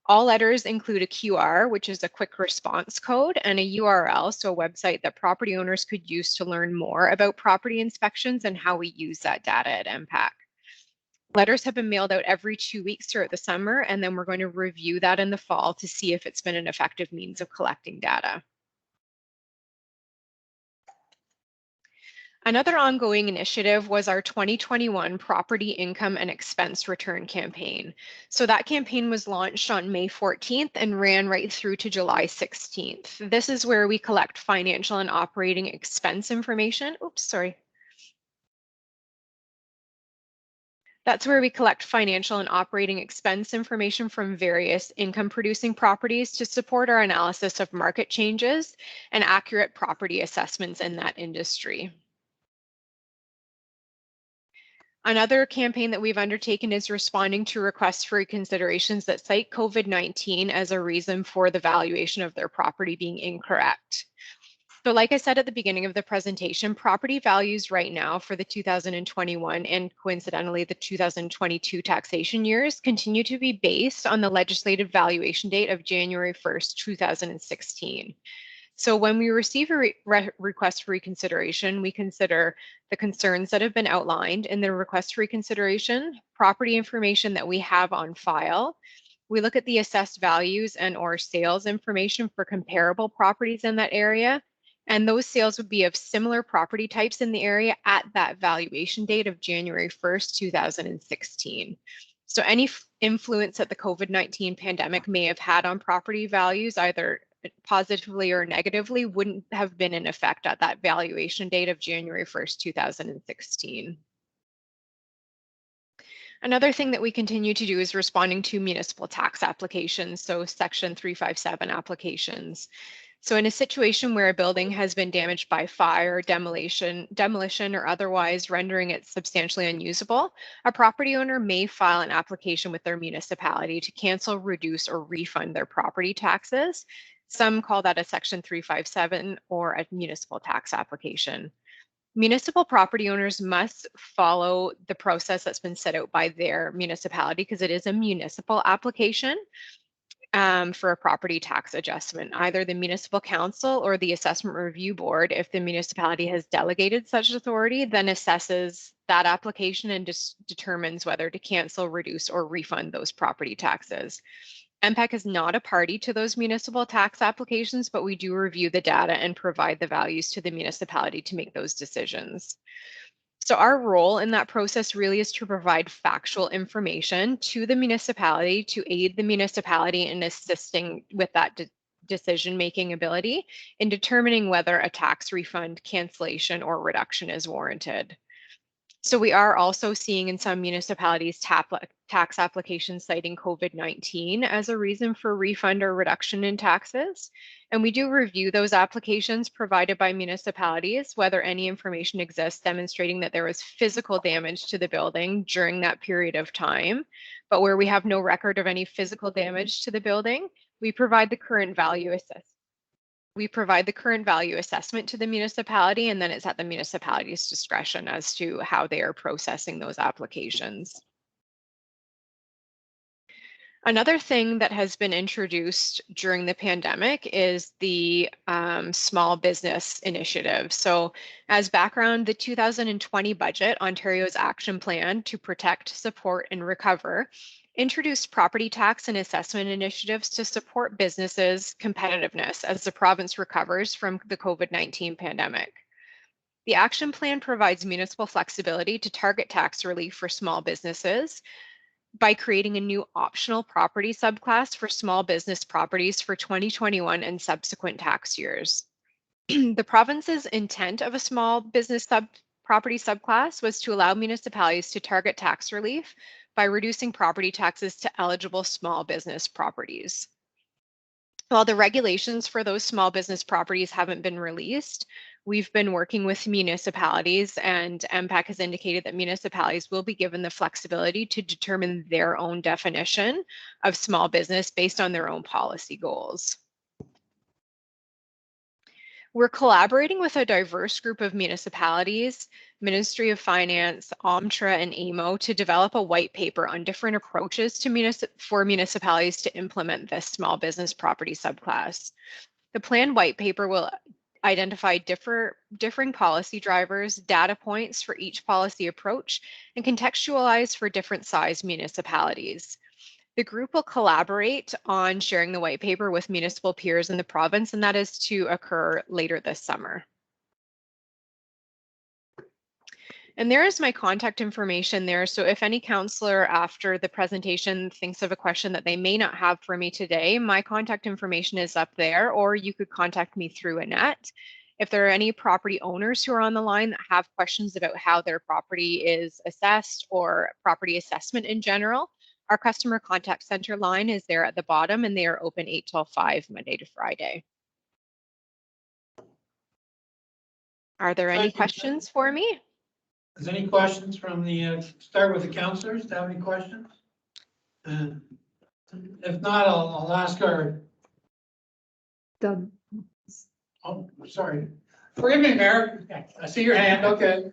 Speaker 8: All letters include a QR, which is a quick response code, and a URL, so a website that property owners could use to learn more about property inspections and how we use that data at MPAC. Letters have been mailed out every 2 weeks throughout the summer, and then we're going to review that in the fall to see if it's been an effective means of collecting data. Another ongoing initiative was our 2021 Property Income and Expense Return campaign. So that campaign was launched on May 14th and ran right through to July 16th. This is where we collect financial and operating expense information. That's where we collect financial and operating expense information from various income producing properties to support our analysis of market changes and accurate property assessments in that industry. Another campaign that we've undertaken is responding to requests for reconsiderations that cite COVID-19 as a reason for the valuation of their property being incorrect. So like I said at the beginning of the presentation, property values right now for the 2021 and coincidentally the 2022 taxation years continue to be based on the legislative valuation date of January 1st, 2016. So when we receive a request for reconsideration, we consider the concerns that have been outlined in the request for reconsideration, property information that we have on file. We look at the assessed values and or sales information for comparable properties in that area. And those sales would be of similar property types in the area at that valuation date of January 1st, 2016. So any influence that the COVID-19 pandemic may have had on property values, either positively or negatively, wouldn't have been in effect at that valuation date of January 1st, 2016. Another thing that we continue to do is responding to municipal tax applications, so Section 357 applications. So in a situation where a building has been damaged by fire, demolition, or otherwise rendering it substantially unusable, a property owner may file an application with their municipality to cancel, reduce, or refund their property taxes. Some call that a Section 357 or a municipal tax application. Municipal property owners must follow the process that's been set out by their municipality because it is a municipal application. For a property tax adjustment, either the municipal council or the assessment review board, if the municipality has delegated such authority, then assesses that application and determines whether to cancel, reduce, or refund those property taxes. MPAC is not a party to those municipal tax applications, but we do review the data and provide the values to the municipality to make those decisions. So our role in that process really is to provide factual information to the municipality to aid the municipality in assisting with that decision-making ability in determining whether a tax refund, cancellation, or reduction is warranted. So we are also seeing in some municipalities tax applications citing COVID-19 as a reason for refund or reduction in taxes. And we do review those applications provided by municipalities, whether any information exists demonstrating that there was physical damage to the building during that period of time. But where we have no record of any physical damage to the building, we provide the current value assessment. We provide the current value assessment to the municipality, and then it's at the municipality's discretion as to how they are processing those applications. Another thing that has been introduced during the pandemic is the small business initiative. So as background, the 2020 budget, Ontario's action plan to protect, support, and recover, introduced property tax and assessment initiatives to support businesses' competitiveness as the province recovers from the COVID-19 pandemic. The action plan provides municipal flexibility to target tax relief for small businesses by creating a new optional property subclass for small business properties for 2021 and subsequent tax years. The province's intent of a small business property subclass was to allow municipalities to target tax relief by reducing property taxes to eligible small business properties. While the regulations for those small business properties haven't been released, we've been working with municipalities, and MPAC has indicated that municipalities will be given the flexibility to determine their own definition of small business based on their own policy goals. We're collaborating with a diverse group of municipalities, Ministry of Finance, OMTRA, and AMO to develop a white paper on different approaches to for municipalities to implement this small business property subclass. The planned white paper will identify differing policy drivers, data points for each policy approach, and contextualize for different size municipalities. The group will collaborate on sharing the white paper with municipal peers in the province, and that is to occur later this summer. And there is my contact information there. So if any councillor after the presentation thinks of a question that they may not have for me today, my contact information is up there, or you could contact me through Annette. If there are any property owners who are on the line that have questions about how their property is assessed or property assessment in general, our customer contact center line is there at the bottom, and they are open 8 till 5, Monday to Friday. Are there any questions for me?
Speaker 4: Is any questions from the, start with the councillors? Do you have any questions? If not, I'll ask our,
Speaker 2: Done.
Speaker 4: oh, sorry. Forgive me, Mayor. I see your hand, okay.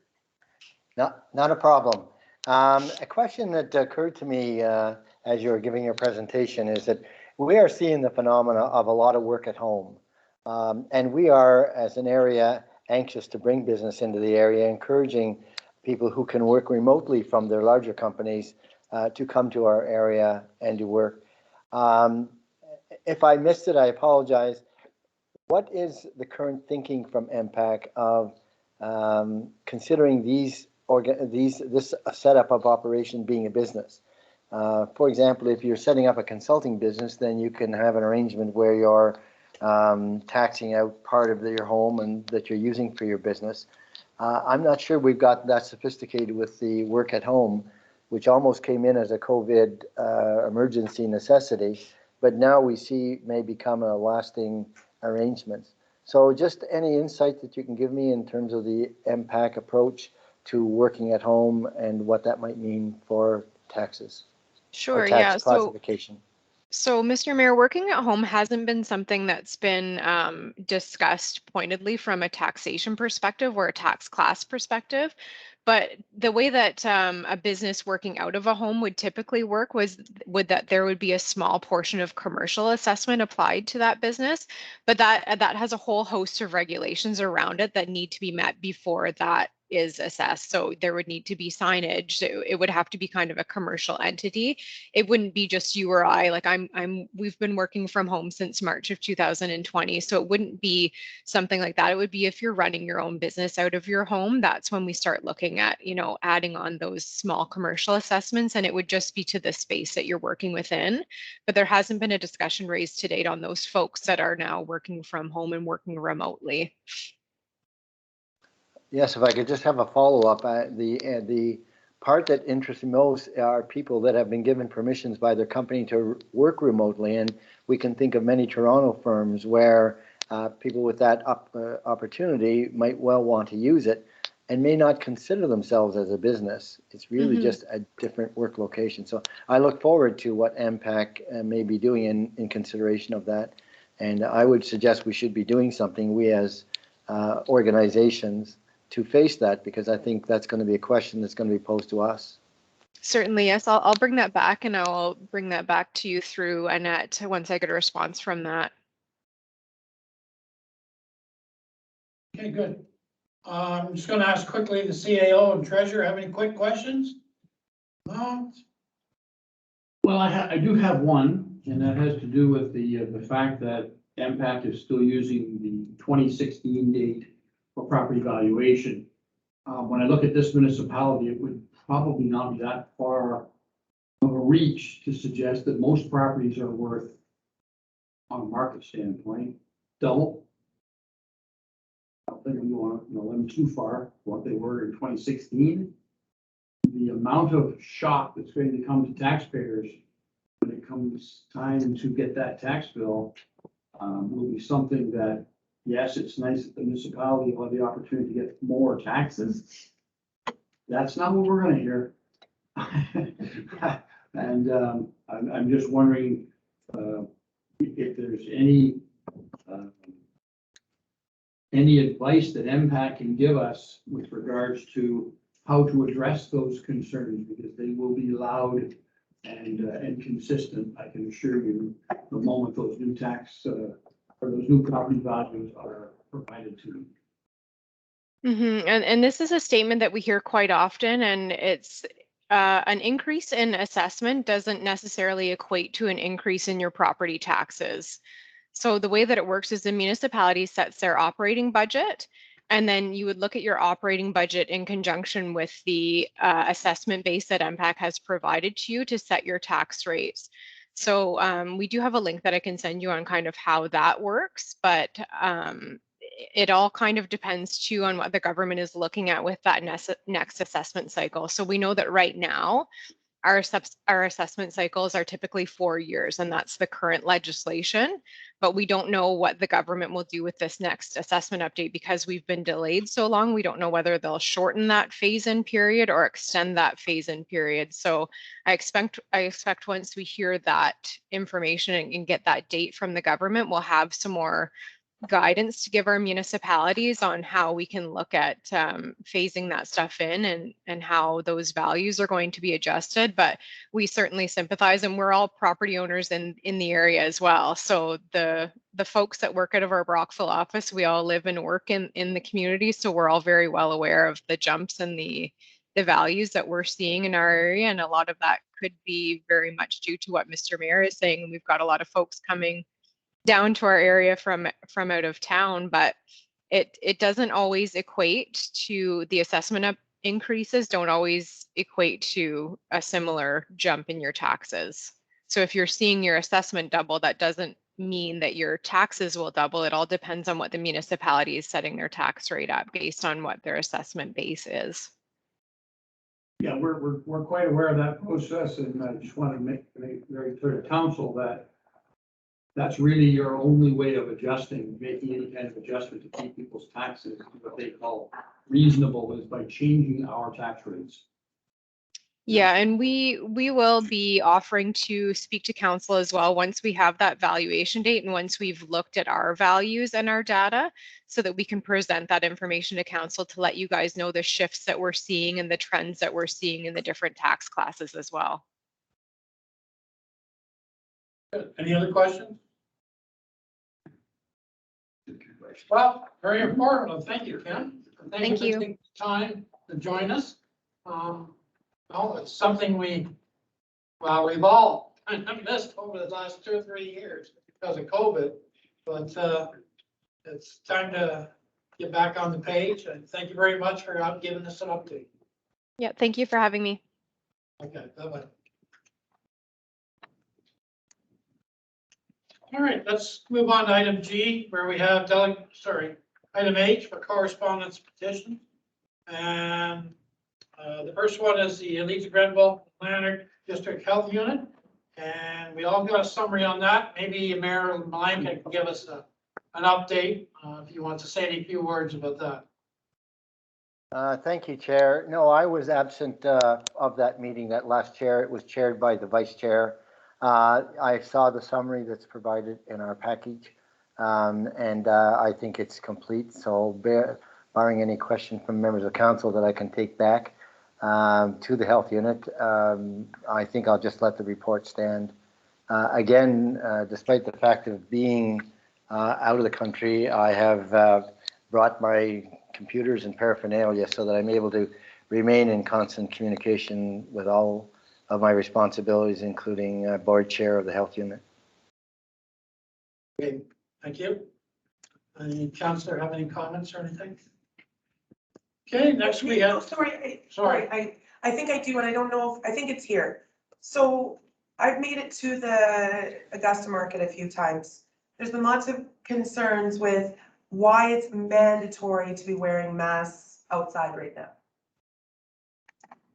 Speaker 5: Not a problem. A question that occurred to me as you were giving your presentation is that we are seeing the phenomena of a lot of work at home. And we are, as an area, anxious to bring business into the area, encouraging people who can work remotely from their larger companies to come to our area and to work. If I missed it, I apologize. What is the current thinking from MPAC of considering this setup of operation being a business? For example, if you're setting up a consulting business, then you can have an arrangement where you're taxing out part of your home and that you're using for your business. I'm not sure we've got that sophisticated with the work at home, which almost came in as a COVID emergency necessity, but now we see may become a lasting arrangement. So just any insight that you can give me in terms of the MPAC approach to working at home and what that might mean for taxes?
Speaker 8: Sure,
Speaker 5: tax
Speaker 8: yeah.
Speaker 5: classification.
Speaker 8: So, Mr. Mayor, working at home hasn't been something that's been discussed pointedly from a taxation perspective or a tax class perspective. But the way that a business working out of a home would typically work would that there would be a small portion of commercial assessment applied to that business, but that has a whole host of regulations around it that need to be met before that is assessed. So there would need to be signage. So it would have to be kind of a commercial entity. It wouldn't be just you or I. Like we've been working from home since March of 2020. So it wouldn't be something like that. It would be if you're running your own business out of your home, that's when we start looking at, adding on those small commercial assessments, and it would just be to the space that you're working within. But there hasn't been a discussion raised to date on those folks that are now working from home and working remotely.
Speaker 5: Yes, if I could just have a follow-up. The part that interests me most are people that have been given permissions by their company to work remotely, and we can think of many Toronto firms where people with that opportunity might well want to use it and may not consider themselves as a business. It's really just a different work location. So I look forward to what MPAC may be doing in consideration of that, and I would suggest we should be doing something, we as organizations, to face that, because I think that's going to be a question that's going to be posed to us.
Speaker 8: Certainly, yes. I'll bring that back, and I'll bring that back to you through Annette once I get a response from that.
Speaker 4: Okay, good. I'm just going to ask quickly the CAO and treasurer, have any quick questions? No?
Speaker 9: Well, I do have one, and that has to do with the fact that MPAC is still using the 2016 date for property valuation. When I look at this municipality, it would probably not be that far of a reach to suggest that most properties are worth, on a market standpoint, double. I don't think we want to go them too far, what they were in 2016. The amount of shock that's going to come to taxpayers when it comes time to get that tax bill will be something that, yes, it's nice that the municipality will have the opportunity to get more taxes. That's not what we're going to hear. And I'm just wondering if there's any advice that MPAC can give us with regards to how to address those concerns, because they will be loud and consistent, I can assure you, the moment those new tax or those new property values are provided to them.
Speaker 8: And this is a statement that we hear quite often, and it's an increase in assessment doesn't necessarily equate to an increase in your property taxes. So the way that it works is the municipality sets their operating budget, and then you would look at your operating budget in conjunction with the assessment base that MPAC has provided to you to set your tax rates. So we do have a link that I can send you on kind of how that works, but it all kind of depends too on what the government is looking at with that next assessment cycle. So we know that right now, our assessment cycles are typically 4 years, and that's the current legislation. But we don't know what the government will do with this next assessment update because we've been delayed so long. We don't know whether they'll shorten that phase-in period or extend that phase-in period. So I expect once we hear that information and get that date from the government, we'll have some more guidance to give our municipalities on how we can look at phasing that stuff in and how those values are going to be adjusted. But we certainly sympathize, and we're all property owners in the area as well. So the folks that work out of our Brockville office, we all live and work in the community. So we're all very well aware of the jumps and the values that we're seeing in our area. And a lot of that could be very much due to what Mr. Mayor is saying. We've got a lot of folks coming down to our area from out of town, but it doesn't always equate to the assessment increases don't always equate to a similar jump in your taxes. So if you're seeing your assessment double, that doesn't mean that your taxes will double. It all depends on what the municipality is setting their tax rate at based on what their assessment base is.
Speaker 9: Yeah, we're quite aware of that process, and I just want to make very clear to council that that's really your only way of making any kind of adjustment to keep people's taxes, what they call reasonable, is by changing our tax rates.
Speaker 8: Yeah, and we will be offering to speak to council as well once we have that valuation date and once we've looked at our values and our data, so that we can present that information to council to let you guys know the shifts that we're seeing and the trends that we're seeing in the different tax classes as well.
Speaker 4: Good. Any other questions? Well, very informative. Thank you, Ken.
Speaker 8: Thank you.
Speaker 4: For taking the time to join us. Well, it's something we've all kind of missed over the last 2 or 3 years because of COVID, but it's time to get back on the page. And thank you very much for giving us an update.
Speaker 8: Yeah, thank you for having me.
Speaker 4: Okay, bye-bye. All right, let's move on to item G, where we have item H for correspondence petition. And the first one is the Leeds of Grenville Atlantic District Health Unit. And we all got a summary on that. Maybe Mayor Malanka can give us an update if you want to say any few words about that.
Speaker 5: Thank you, Chair. No, I was absent of that meeting, that last chair. It was chaired by the Vice Chair. I saw the summary that's provided in our package, and I think it's complete. So barring any question from members of council that I can take back to the health unit, I think I'll just let the report stand. Again, despite the fact of being out of the country, I have brought my computers and paraphernalia so that I'm able to remain in constant communication with all of my responsibilities, including board chair of the health unit.
Speaker 4: Okay, thank you. Any councillor have any comments or anything? Okay, next we have,
Speaker 10: Sorry, I think I do, and I don't know if, I think it's here. So I've made it to the Augusta market a few times. There's been lots of concerns with why it's mandatory to be wearing masks outside right now.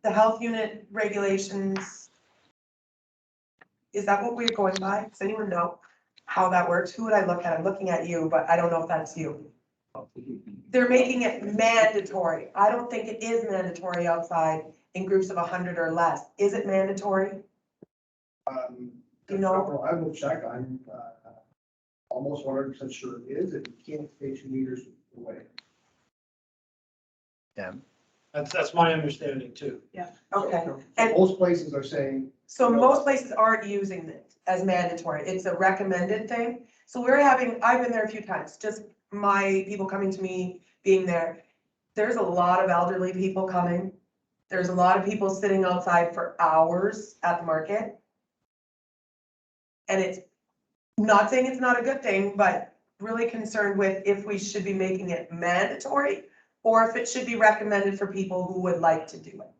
Speaker 10: The health unit regulations, is that what we're going by? Does anyone know how that works? Who would I look at? I'm looking at you, but I don't know if that's you. They're making it mandatory. I don't think it is mandatory outside in groups of 100 or less. Is it mandatory?
Speaker 11: You know, I will check. I'm almost 100% sure it is. If you can't stay 2 meters away.
Speaker 5: Yeah.
Speaker 4: that's my understanding too.
Speaker 10: Okay.
Speaker 11: So
Speaker 10: And
Speaker 11: most places are saying,
Speaker 10: so most places aren't using it as mandatory. It's a recommended thing. So I've been there a few times, just my people coming to me being there. There's a lot of elderly people coming. There's a lot of people sitting outside for hours at the market. And it's not saying it's not a good thing, but really concerned with if we should be making it mandatory or if it should be recommended for people who would like to do it.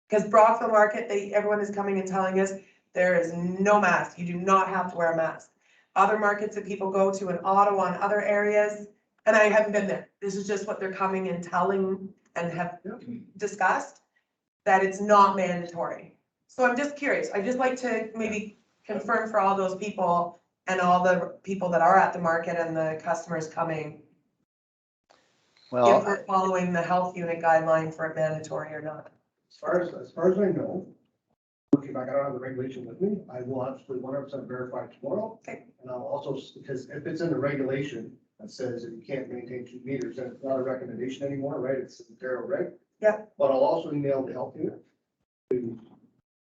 Speaker 10: Because Brockville Market, everyone is coming and telling us there is no mask. You do not have to wear a mask. Other markets that people go to in Ottawa and other areas, and I haven't been there. This is just what they're coming and telling and have discussed, that it's not mandatory. So I'm just curious. I'd just like to maybe confirm for all those people and all the people that are at the market and the customers coming, if
Speaker 5: Well,
Speaker 10: we're following the health unit guideline for it mandatory or not.
Speaker 11: as far as I know, looking back, I don't have the regulation with me. I will absolutely 100% verify tomorrow.
Speaker 10: Okay.
Speaker 11: And I'll also, because if it's in the regulation that says if you can't maintain 2 meters, then it's not a recommendation anymore, right? It's a Ontario reg.
Speaker 10: Yeah.
Speaker 11: But I'll also email the health unit to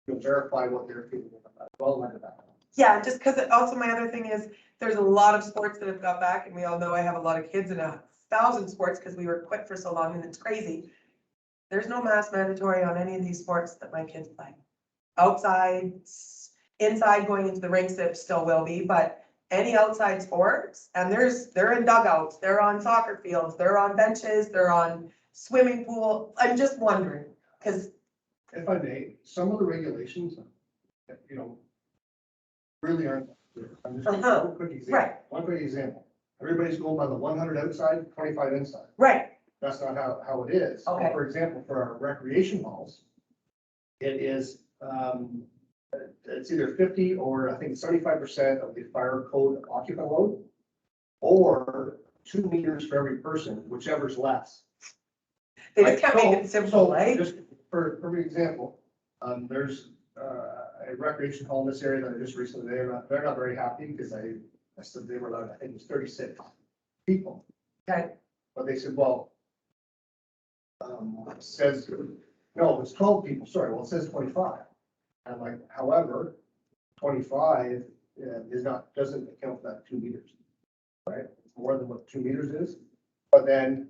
Speaker 11: verify what they're capable of. Well, like that.
Speaker 10: Yeah, just because also my other thing is there's a lot of sports that have got back, and we all know I have a lot of kids in 1,000 sports because we were quit for so long and it's crazy. There's no mask mandatory on any of these sports that my kids play. Outside, inside going into the rinks, there still will be, but any outside sports, and they're in dugouts, they're on soccer fields, they're on benches, they're on swimming pool. I'm just wondering, because
Speaker 11: If I may, some of the regulations, really aren't. I'm just one quick example.
Speaker 10: Right.
Speaker 11: One quick example. Everybody's going by the 100 outside, 25 inside.
Speaker 10: right,
Speaker 11: That's not how it is.
Speaker 10: Okay.
Speaker 11: For example, for our recreation halls, it is, it's either 50 or I think 75% of the fire code occupant load, or 2 meters for every person, whichever's less.
Speaker 10: they just can't make it simple, right?
Speaker 11: Just for example, there's a recreation hall in this area that I just recently, they're not very happy because I said they were allowed, I think it was 36 people.
Speaker 10: Okay.
Speaker 11: But they said, well, it says, no, it's 12 people, sorry, well, it says 25. And I'm like, however, 25 doesn't account for that 2 meters, right? It's more than what 2 meters is. But then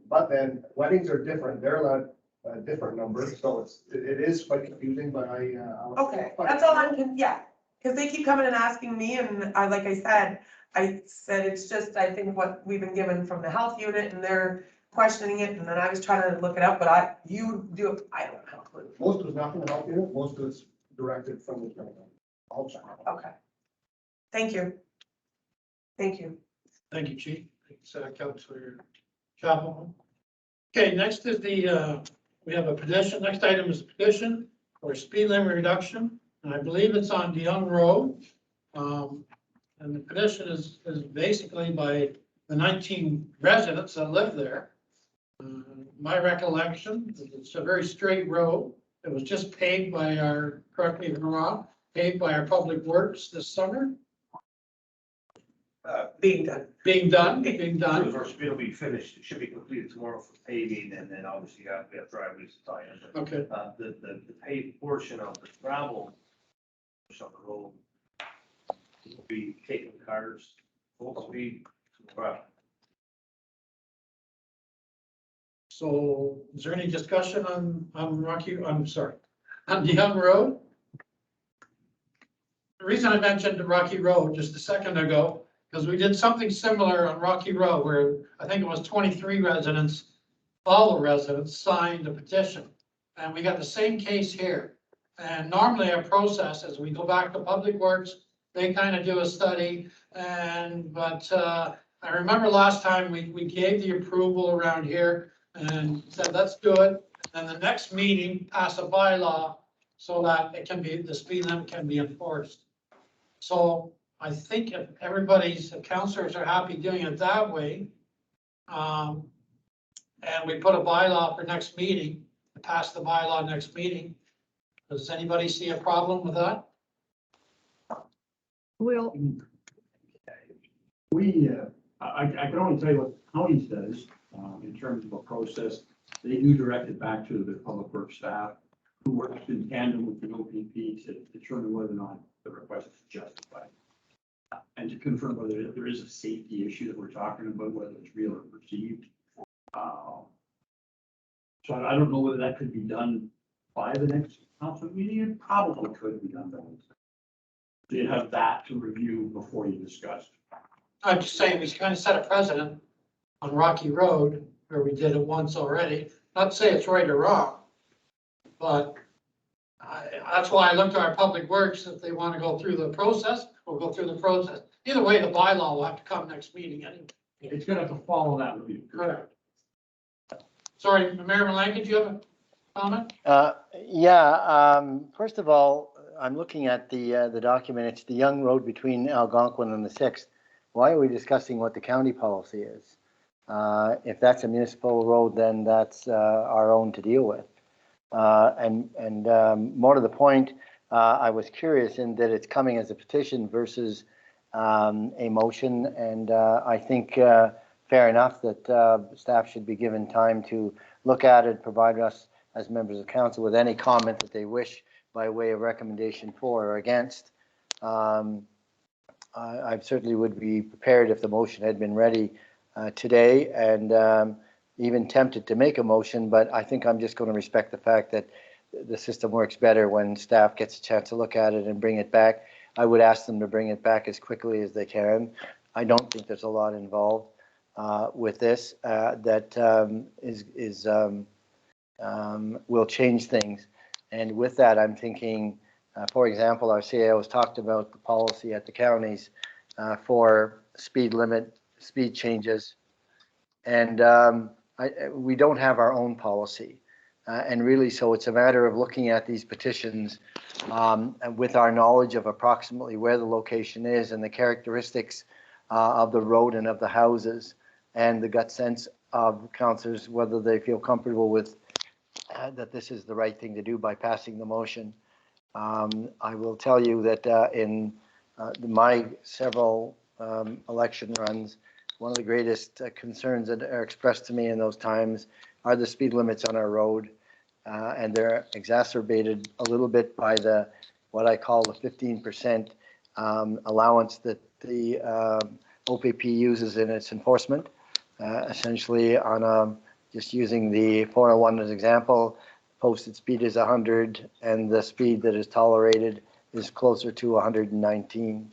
Speaker 11: weddings are different. They're allowed a different number, so it is quite confusing, but
Speaker 10: Okay, that's all yeah, because they keep coming and asking me, and like I said it's just, I think what we've been given from the health unit, and they're questioning it, and then I was trying to look it up, but I don't have a clue.
Speaker 11: Most of it's not from the health unit, most of it's directed from the government. I'll check.
Speaker 10: Okay. Thank you. Thank you.
Speaker 4: Thank you, Chief. Thanks, Councilor Campbell. Okay, next is we have a petition. Next item is a petition for speed limit reduction, and I believe it's on DeYoung Road. And the petition is basically by the 19 residents that live there. My recollection is it's a very straight road. It was just paved by correct me if I'm wrong, paved by our public works this summer.
Speaker 10: Being done.
Speaker 4: Being done.
Speaker 12: It'll be finished, it should be completed tomorrow for paving, and then obviously we have driveways to tie in.
Speaker 4: Okay.
Speaker 12: The paved portion of the gravel portion of the road will be taking cars full speed to the gravel.
Speaker 4: So is there any discussion on on DeYoung Road? The reason I mentioned Rocky Road just a second ago, because we did something similar on Rocky Road where I think it was 23 residents all the residents signed the petition. And we got the same case here. And normally our process is we go back to Public Works, they kind of do a study but I remember last time we gave the approval around here and said, let's do it. And the next meeting, pass a bylaw so that it can be, the speed limit can be enforced. So I think if everybody's, the councillors are happy doing it that way, and we put a bylaw for next meeting, pass the bylaw next meeting, does anybody see a problem with that?
Speaker 2: We'll,
Speaker 9: I can only tell you what the county does, in terms of a process. They do direct it back to the public works staff, who works in tandem with the OPP to determine whether or not the request is justified. And to confirm whether there is a safety issue that we're talking about, whether it's real or perceived. So I don't know whether that could be done by the next council meeting. It probably could be done by then. So you have that to review before you discuss.
Speaker 4: I'm just saying, we kind of set a precedent on Rocky Road where we did it once already. Not to say it's right or wrong, but that's why I looked to our Public Works. If they want to go through the process, we'll go through the process. Either way, the bylaw will have to come next meeting anyway.
Speaker 9: It's gonna have to follow that review.
Speaker 4: Correct. Sorry, Mayor Malanka, do you have a comment?
Speaker 5: First of all, I'm looking at the document. It's the Young Road between Algonquin and the 6th. Why are we discussing what the county policy is? If that's a municipal road, then that's our own to deal with. More to the point, I was curious in that it's coming as a petition versus a motion, and I think fair enough that staff should be given time to look at it, provide us as members of council with any comment that they wish by way of recommendation for or against. I certainly would be prepared if the motion had been ready today, and even tempted to make a motion, but I think I'm just going to respect the fact that the system works better when staff gets a chance to look at it and bring it back. I would ask them to bring it back as quickly as they can. I don't think there's a lot involved with this that will change things. And with that, I'm thinking, for example, our CAO has talked about the policy at the counties for speed limit, speed changes. And we don't have our own policy. And really, so it's a matter of looking at these petitions with our knowledge of approximately where the location is and the characteristics of the road and of the houses, and the gut sense of councillors, whether they feel comfortable with that this is the right thing to do by passing the motion. I will tell you that in my several election runs, one of the greatest concerns that are expressed to me in those times are the speed limits on our road. And they're exacerbated a little bit by the what I call the 15% allowance that the OPP uses in its enforcement. Essentially on just using the 401 as example, posted speed is 100 and the speed that is tolerated is closer to 119.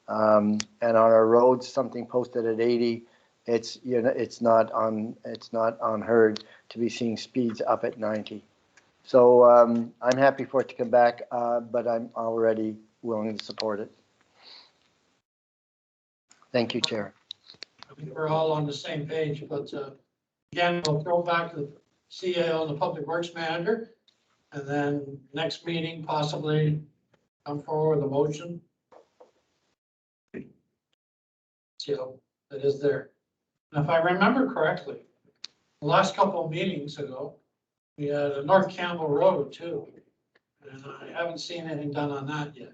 Speaker 5: And on our roads, something posted at 80, it's it's not unheard to be seeing speeds up at 90. So I'm happy for it to come back, but I'm already willing to support it. Thank you, Chair.
Speaker 4: I think we're all on the same page, but again, we'll throw back to the CAO and the Public Works Manager, and then next meeting possibly come forward with a motion. So that is there. And if I remember correctly, the last couple of meetings ago, we had a North Campbell Road too, and I haven't seen anything done on that yet.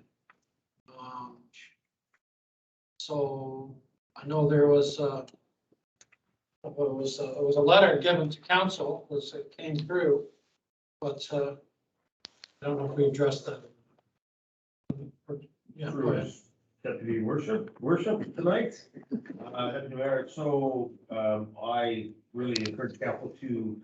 Speaker 4: So I know there was it was a letter given to council as it came through, but I don't know if we addressed that. Yeah, go ahead.
Speaker 12: Deputy Worship tonight. Deputy Mayor, so I really encourage council to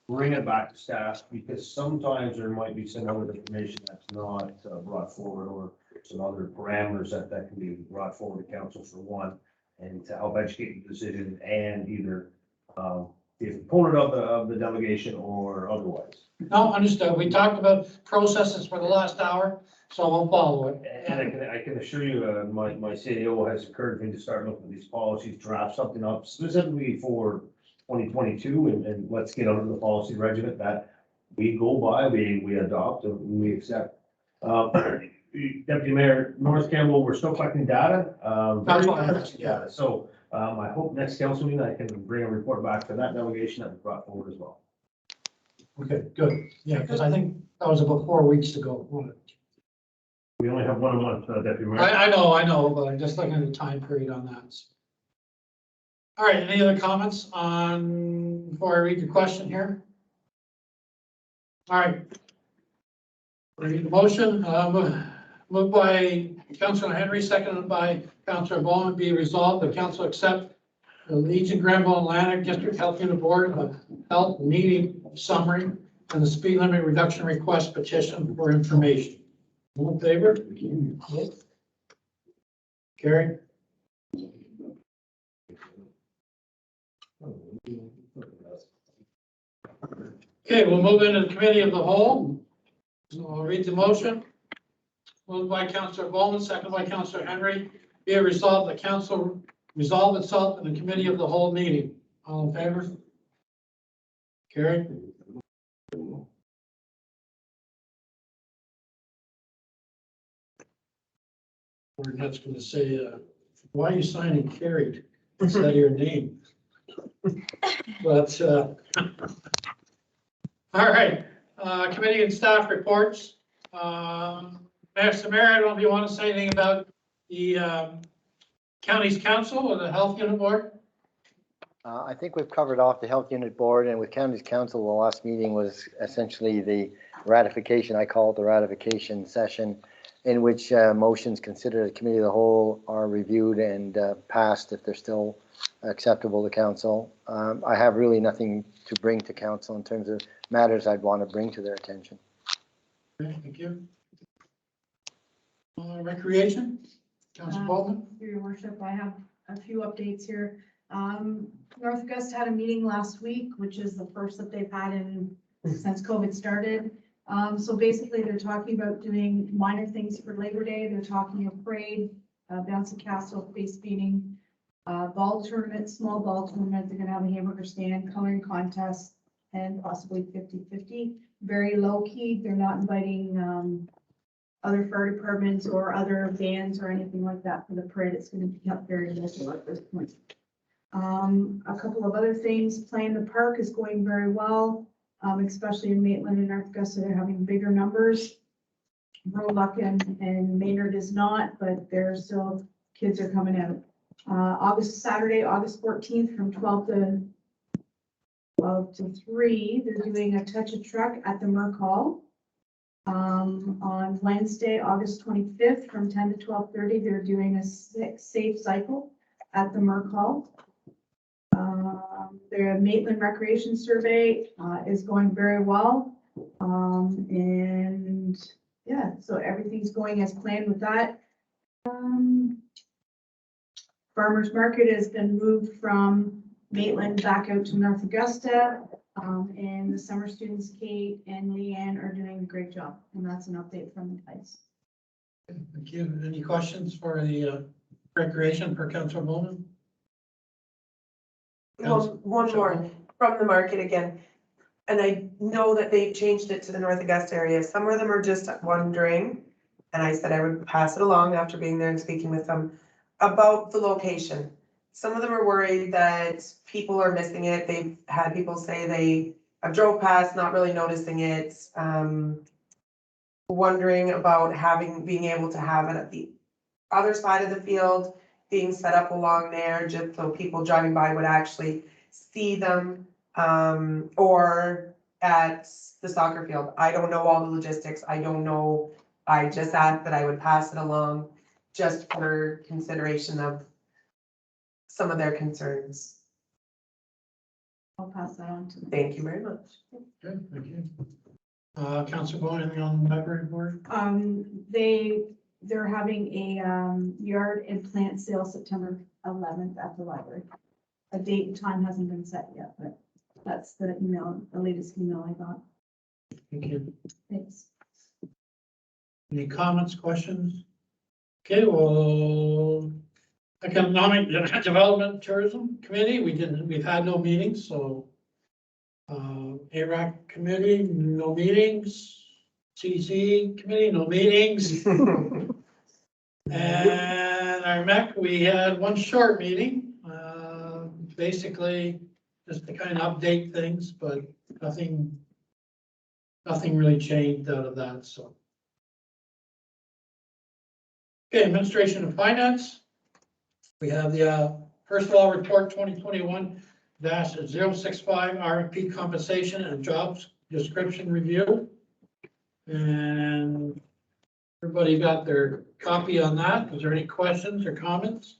Speaker 12: bring it back to staff, because sometimes there might be some other information that's not brought forward, or some other parameters that can be brought forward to council for one, and to help educate the decision and either be a proponent of the delegation or otherwise.
Speaker 4: No, understood. We talked about processes for the last hour, so we'll follow it.
Speaker 12: And I can assure you, my CAO has encouraged me to start looking at these policies, draft something up specifically for 2022, and let's get under the policy regiment that we go by, we adopt, and we accept. Deputy Mayor North Campbell, we're still collecting data.
Speaker 4: That's what I asked, yeah.
Speaker 12: Yeah, so I hope next council meeting I can bring a report back to that delegation that was brought forward as well.
Speaker 4: Okay, good. Yeah, because I think that was about 4 weeks ago.
Speaker 12: We only have 1 month, Deputy Mayor.
Speaker 4: I know, but I'm just looking at the time period on that. All right, any other comments on, before I read the question here? All right. Read the motion, moved by Councilor Henry, seconded by Councilor Bowman, be resolved, the council accept the Legion Granville Atlantic District Health Unit Board of Health meeting summary and the speed limit reduction request petition for information. All in favor? Carried. Okay, we'll move into the committee of the whole. So I'll read the motion. Moved by Councilor Bowman, seconded by Councilor Henry. Be it resolved, the council resolve itself in the committee of the whole meeting. All in favor? Carried. We're not going to say, why are you signing carried instead of your name? But, all right, committee and staff reports. Mayor Samara, I don't know if you want to say anything about the county's council or the health unit board?
Speaker 5: I think we've covered off the health unit board, and with county's council, the last meeting was essentially the ratification, I call it the ratification session, in which motions considered at committee of the whole are reviewed and passed if they're still acceptable to council. I have really nothing to bring to council in terms of matters I'd want to bring to their attention.
Speaker 4: Okay, thank you. Recreation, Councilor Bowman.
Speaker 13: Through your worship, I have a few updates here. North Augusta had a meeting last week, which is the first that they've had since COVID started. So basically they're talking about doing minor things for Labor Day. They're talking a parade, bouncy castle, face painting, ball tournament, small ball tournament. They're gonna have a hamburger stand, coloring contest, and possibly 50-50. Very low key. They're not inviting other fire departments or other bands or anything like that for the parade. It's going to be kept very local at this point. A couple of other things. Play in the park is going very well, especially in Maitland and North Augusta. They're having bigger numbers. Bylock and Maynard is not, but there's still kids are coming out. Saturday, August 14th from 12 to 3, they're doing a touch a truck at the Merc Hall. On Wednesday, August 25th, from 10 to 12:30, they're doing a safe cycle at the Merc Hall. Their Maitland Recreation Survey is going very well. And yeah, so everything's going as planned with that. Farmers Market has been moved from Maitland back out to North Augusta. And the summer students, Kate and Leanne, are doing a great job, and that's an update from the guys.
Speaker 4: Thank you. Any questions for the recreation for Councilor Bowman?
Speaker 10: One more from the market again. And I know that they've changed it to the North Augusta area. Some of them are just wondering, and I said I would pass it along after being there and speaking with them about the location. Some of them are worried that people are missing it. They've had people say they have drove past, not really noticing it. Wondering about being able to have it at the other side of the field, being set up along there, just so people driving by would actually see them, or at the soccer field. I don't know all the logistics. I don't know. I just asked that I would pass it along just for consideration of some of their concerns.
Speaker 13: I'll pass that on to them.
Speaker 10: Thank you very much.
Speaker 4: Good, thank you. Councilor Bowman, anything on the library board?
Speaker 13: They're having a yard and plant sale September 11th at the library. a date and time hasn't been set yet, but that's the email, the latest email I got.
Speaker 4: Thank you.
Speaker 13: Thanks.
Speaker 4: Any comments, questions? Okay, well, Economic Development Tourism Committee, we've had no meetings, so. ARAC Committee, no meetings. CC Committee, no meetings. And our MEC, we had one short meeting, basically just to kind of update things, but nothing really changed out of that, so. Okay, Administration of Finance. We have the Personnel Report 2021-065 RFP Compensation and Jobs Description Review. And everybody got their copy on that. Is there any questions or comments?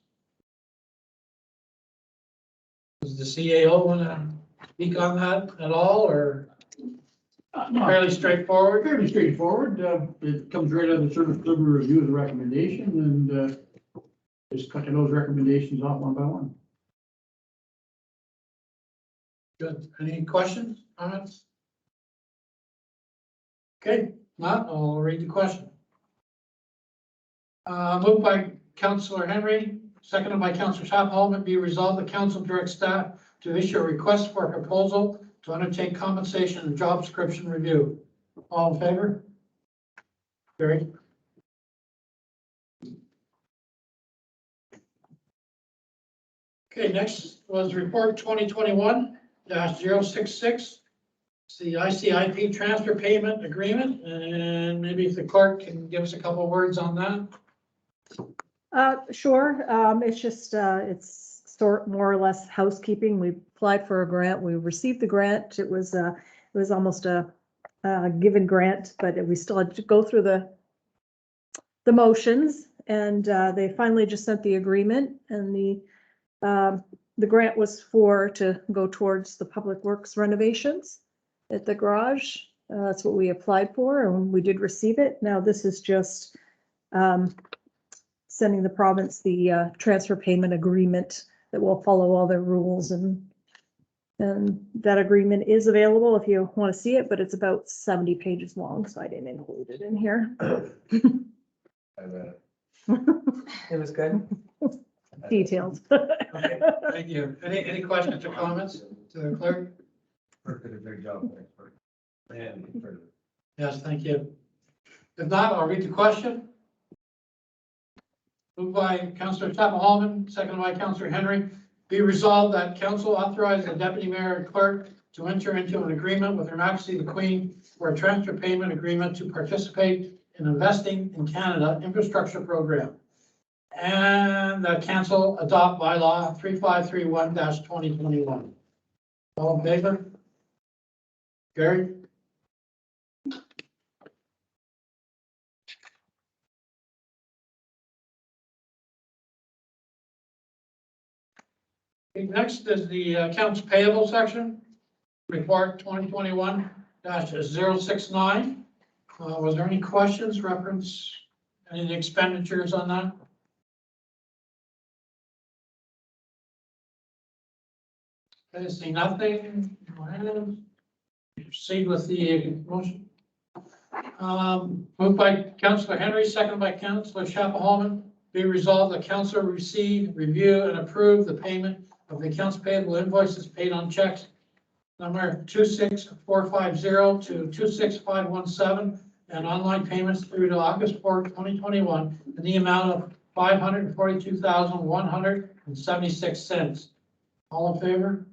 Speaker 4: Does the CAO want to speak on that at all, or fairly straightforward?
Speaker 9: Fairly straightforward. It comes right out of the service delivery review of the recommendation, and just cutting those recommendations off one by one.
Speaker 4: Good. Any questions, comments? Okay, not, I'll read the question. Moved by Councillor Henry, seconded by Councillor Chapel, it be resolved the council directs staff to issue a request for a proposal to undertake compensation and job description review. All in favor? Carried. Okay, next was report 2021-066. It's the ICIP transfer payment agreement, and maybe if the clerk can give us a couple of words on that.
Speaker 2: Sure. It's just, it's more or less housekeeping. We applied for a grant. We received the grant. It was almost a given grant, but we still had to go through the motions, and they finally just sent the agreement, and the grant was to go towards the public works renovations at the garage. That's what we applied for, and we did receive it. Now this is just sending the province the transfer payment agreement that will follow all their rules, and that agreement is available if you want to see it, but it's about 70 pages long, so I didn't include it in here.
Speaker 12: I read
Speaker 1: It was good.
Speaker 2: Details.
Speaker 4: Okay, thank you. Any questions or comments to the clerk?
Speaker 12: Clerk did a great job. And
Speaker 4: Yes, thank you. If not, I'll read the question. Moved by Councillor Chapman, seconded by Councillor Henry. Be resolved that council authorize the deputy mayor and clerk to enter into an agreement with Her Majesty the Queen for a transfer payment agreement to participate in Investing in Canada infrastructure program. And that council adopt bylaw 3531-2021. All in favor? Gary? Okay, next is the accounts payable section, report 2021-069. Was there any questions, reference, any expenditures on that? Okay, see nothing. Go ahead. Proceed with the motion. Moved by Councillor Henry, seconded by Councillor Chapel. Be resolved that council receive, review, and approve the payment of the accounts payable invoices paid on checks number 26450 to 26517 and online payments through to August 4, 2021 in the amount of $542,176. All in favor?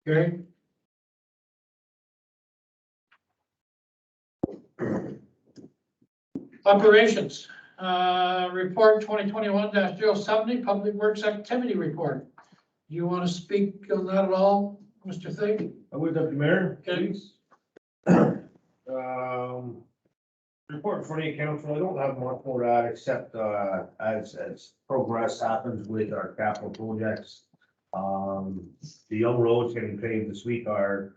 Speaker 4: Gary? Operations, report 2021-070, Public Works Activity Report. Do you want to speak on that at all, Mr. Thig?
Speaker 12: I would, Deputy Mayor, please. Report for the council, I don't have much more to add except as progress happens with our capital projects. The young roads getting paved this week are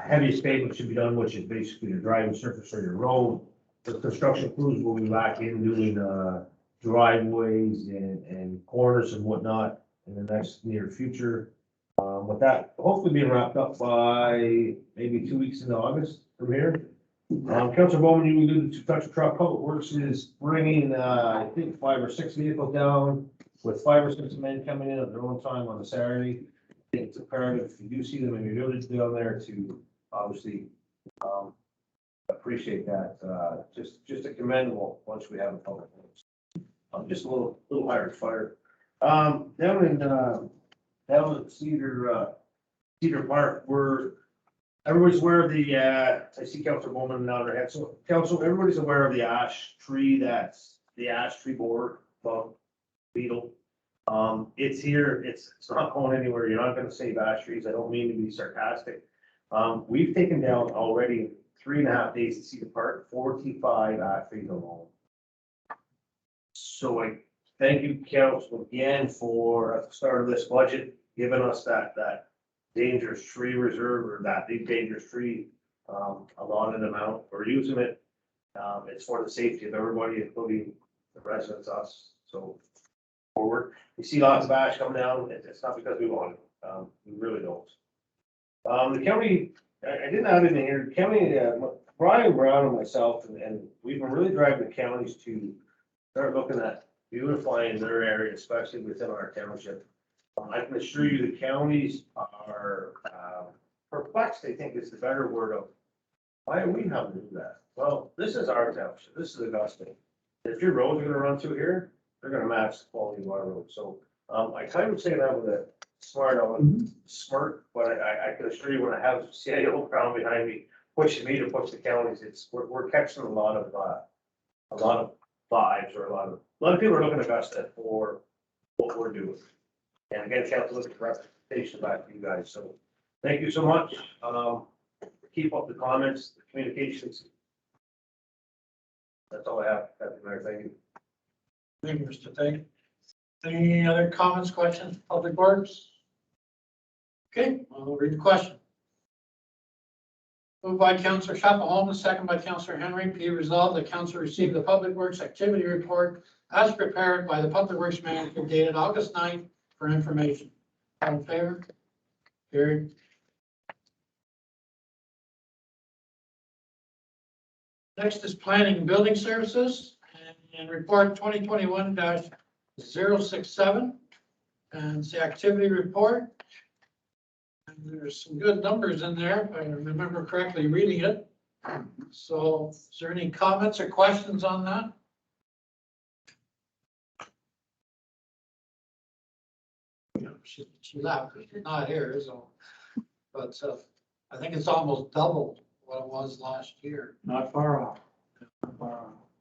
Speaker 12: heaviest pavement should be done, which is basically the driving surface of your road. The construction crews will be back in doing driveways and corners and whatnot in the next near future. With that, hopefully being wrapped up by maybe 2 weeks in August from here. Councilor Bowman, you alluded to Township Truck Public Works is bringing, I think 5 or 6 vehicles down with 5 or 6 men coming in at their own time on a Saturday. I think it's imperative, if you do see them in your village down there, to obviously, appreciate that. Just a commendable once we have a public works. Just a little higher fire. Down in Cedar Park, everybody's aware of the, I see Councilor Bowman nodding her head. So Council, everybody's aware of the ash tree, that's the ash tree borer, bug, beetle. It's here, it's not going anywhere. You're not gonna save ash trees. I don't mean to be sarcastic. We've taken down already 3.5 days to Cedar Park, 45 ash trees alone. So I thank you, Council, again, for at the start of this budget, giving us that dangerous tree reserve, or that big dangerous tree, allotted amount. We're using it. It's for the safety of everybody, including the residents, us. So forward, we see lots of ash coming down. It's not because we want it. We really don't. The county, I didn't add it in here. The county, Brian Brown and myself, and we've been really driving the counties to start looking at beautifying their area, especially within our township. I can assure you the counties are perplexed, I think is the better word, of why are we having to do that? Well, this is our township. This is Augusta. If your roads are going to run through here, they're going to match the quality of our road. So I kind of say that with a smirk, but I can assure you when I have CIO Brown behind me pushing me to push the counties, we're catching a lot of vibes, or a lot of people are looking at Augusta for what we're doing. And again, council, looking for representation back to you guys. So thank you so much. Keep up the comments, the communications. That's all I have. Thank you.
Speaker 4: Thank you, Mr. Fay. Any other comments, questions, Public Works? Okay, I'll read the question. Moved by Councillor Chapel, second by Councillor Henry. Be resolved that council receive the Public Works activity report as prepared by the Public Works Manager dated August 9th for information. All in favor? Carried. Next is Planning and Building Services and report 2021-067. And it's the activity report. And there's some good numbers in there, if I remember correctly reading it. So is there any comments or questions on that? She left, she's not here, so, but I think it's almost double what it was last year.
Speaker 3: Not far off.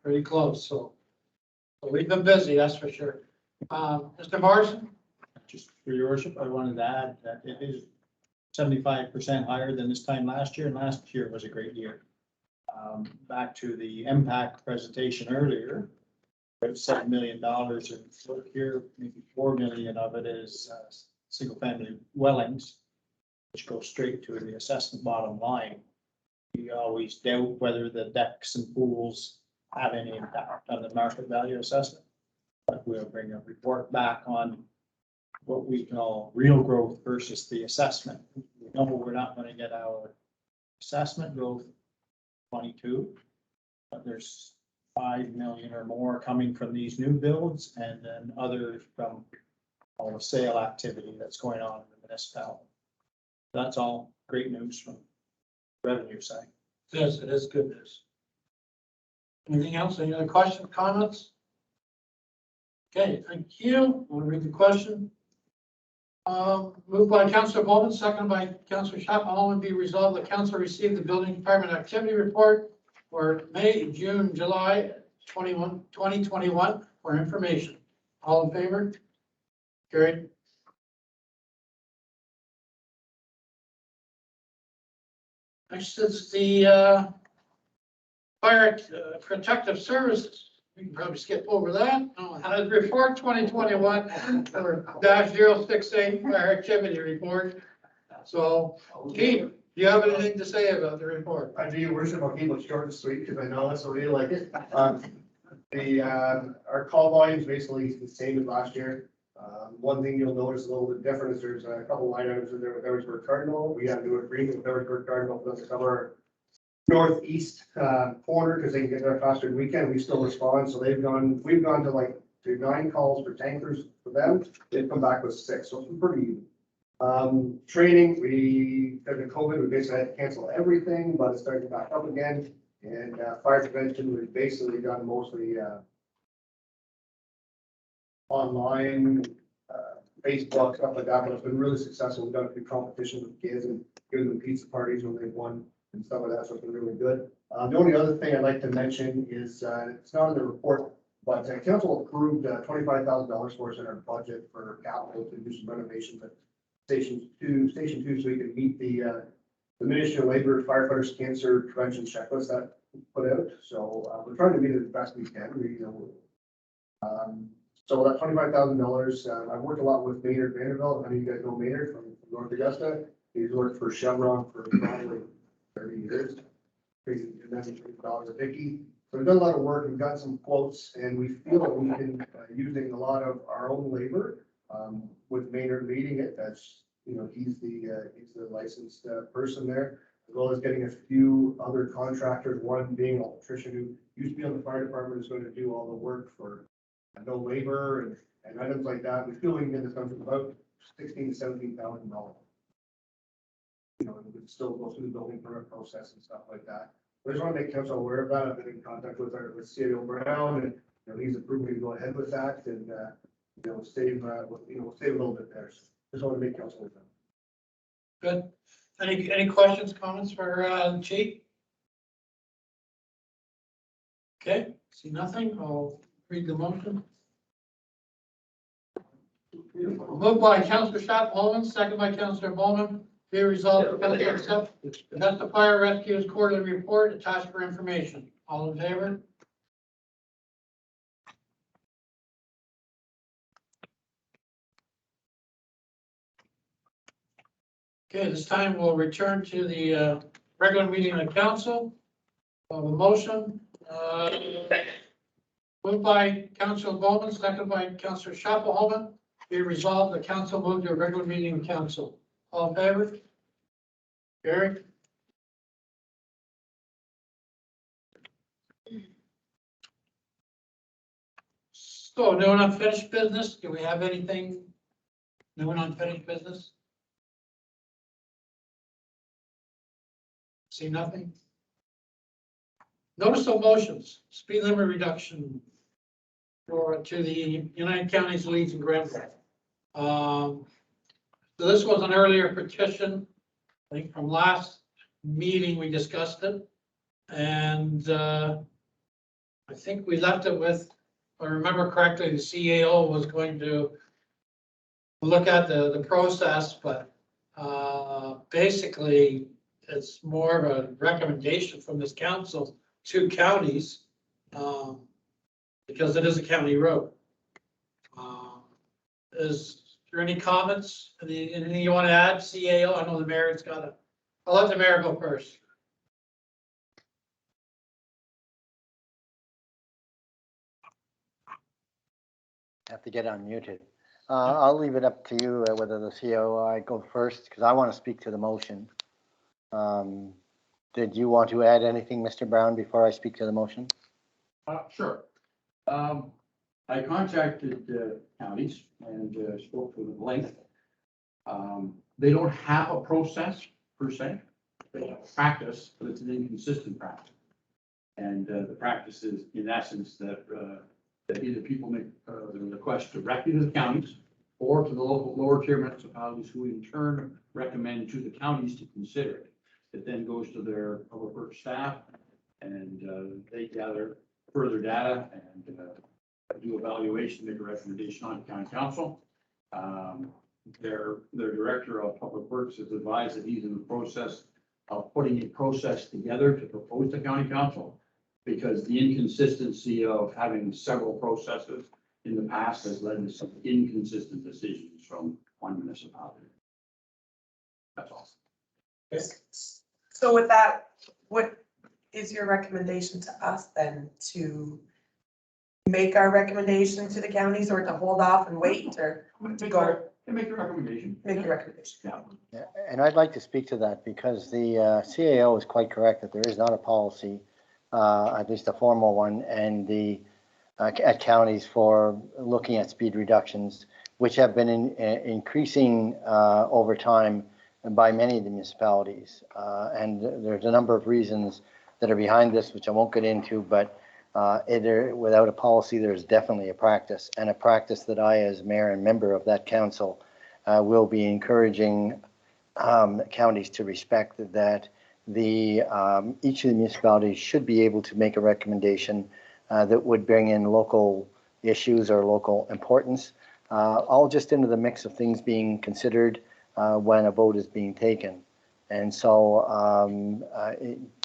Speaker 4: Pretty close, so we've been busy, that's for sure. Mr. Morrison?
Speaker 14: Just for your worship, I wanted to add that it is 75% higher than this time last year, and last year was a great year. Back to the impact presentation earlier, about $7 million in work here, maybe 4 million of it is single family dwellings, which go straight to the assessment bottom line. We always doubt whether the decks and pools have any impact on the market value assessment, but we'll bring a report back on what we call real growth versus the assessment. We know we're not going to get our assessment growth 22, but there's 5 million or more coming from these new builds, and then others from all the sale activity that's going on in the municipality. That's all great news from the revenue side.
Speaker 4: Yes, it is good news. Anything else? Any other questions, comments? Okay, thank you. We'll read the question. Moved by Councillor Bowman, seconded by Councillor Chapel, and be resolved that council receive the building department activity report for May, June, July 2021 for information. All in favor? Carried. Next is the fire protective services. We can probably skip over that. Report 2021/068 fire activity report. So, Keith, do you have anything to say about the report?
Speaker 11: I do, your worship. I'll keep it short and sweet because I know that's what you like it. Our call volume is basically the same as last year. One thing you'll notice a little bit different is there's a couple line items in there with Edwardsburg Cardinal. We got to do an agreement with Edwardsburg Cardinal for us to cover northeast corner because they can get there faster than we can. We still respond. So we've gone to 9 calls for tankers for them. They've come back with 6. So it's pretty even. Training, because of COVID, we basically had to cancel everything, but it's starting back up again. And fire prevention, we've basically done mostly online, Facebook, stuff like that, but it's been really successful. We've done a few competitions with kids and given them pizza parties when they've won and stuff like that, so it's been really good. The only other thing I'd like to mention is, it's not in the report, but council approved $25,000 for us in our budget for capital to do some renovations at Station 2, so we can meet the Ministry of Labor Firefighters Cancer Prevention Checklist that we put out. So we're trying to meet it as best we can. So that $25,000, I've worked a lot with Maynard Vanderbilt. I know you guys know Maynard from North Augusta. He's worked for Chevron for probably 30 years. Crazy $93 a Vicky. So we've done a lot of work. We've got some quotes, and we feel that we've been using a lot of our own labor with Maynard leading it. That's, he's the licensed person there, as well as getting a few other contractors. One being an electrician who used to be on the fire department is going to do all the work for no labor and items like that. We feel we can get this done for about $16,000 to $17,000. We could still go through the building permit process and stuff like that. I just want to make council aware of that. I've been in contact with CAO Brown, and he's approved me to go ahead with that and save a little bit there. So just want to make council aware.
Speaker 4: Good. Any questions, comments for Chief? Okay, see nothing. I'll read the motion. Moved by Councillor Chapel, second by Councillor Bowman. Be resolved to accept the Fire Rescue's quarterly report attached for information. All in favor? Okay, this time we'll return to the regular meeting of council. A motion moved by Councillor Bowman, second by Councillor Chapel. Be resolved, the council moved to a regular meeting of council. All in favor? Gary? So, no unfinished business. Do we have anything? No unfinished business? See nothing? Notice of motions, speed limit reduction to the United Counties, Leeds and Grenville. So this was an earlier petition. I think from last meeting we discussed it, and I think we left it with, if I remember correctly, the CAO was going to look at the process, but basically it's more of a recommendation from this council to counties because it is a county road. Is there any comments? Anything you want to add, CAO? I know the mayor's got it. I'll let the mayor go first.
Speaker 5: Have to get unmuted. I'll leave it up to you whether the COI go first, because I want to speak to the motion. Did you want to add anything, Mr. Brown, before I speak to the motion?
Speaker 9: Sure. I contacted counties and spoke to them at length. They don't have a process per se. They have a practice, but it's an inconsistent practice. And the practice is, in essence, that either people make the request directly to the counties or to the local lower tier municipalities, who in turn recommend to the counties to consider it. It then goes to their public works staff, and they gather further data and do evaluation, make a recommendation on the county council. Their director of public works has advised that he's in the process of putting a process together to propose to county council, because the inconsistency of having several processes in the past has led to some inconsistent decisions from one municipality. That's all.
Speaker 10: So with that, what is your recommendation to us then to make our recommendation to the counties or to hold off and wait or to go
Speaker 9: Make the recommendation.
Speaker 10: make the recommendation?
Speaker 9: Yeah.
Speaker 5: And I'd like to speak to that because the CAO is quite correct that there is not a policy, at least a formal one, and the at counties for looking at speed reductions, which have been increasing over time by many of the municipalities. And there's a number of reasons that are behind this, which I won't get into, but without a policy, there's definitely a practice, and a practice that I, as mayor and member of that council, will be encouraging counties to respect that each of the municipalities should be able to make a recommendation that would bring in local issues or local importance, all just into the mix of things being considered when a vote is being taken. And so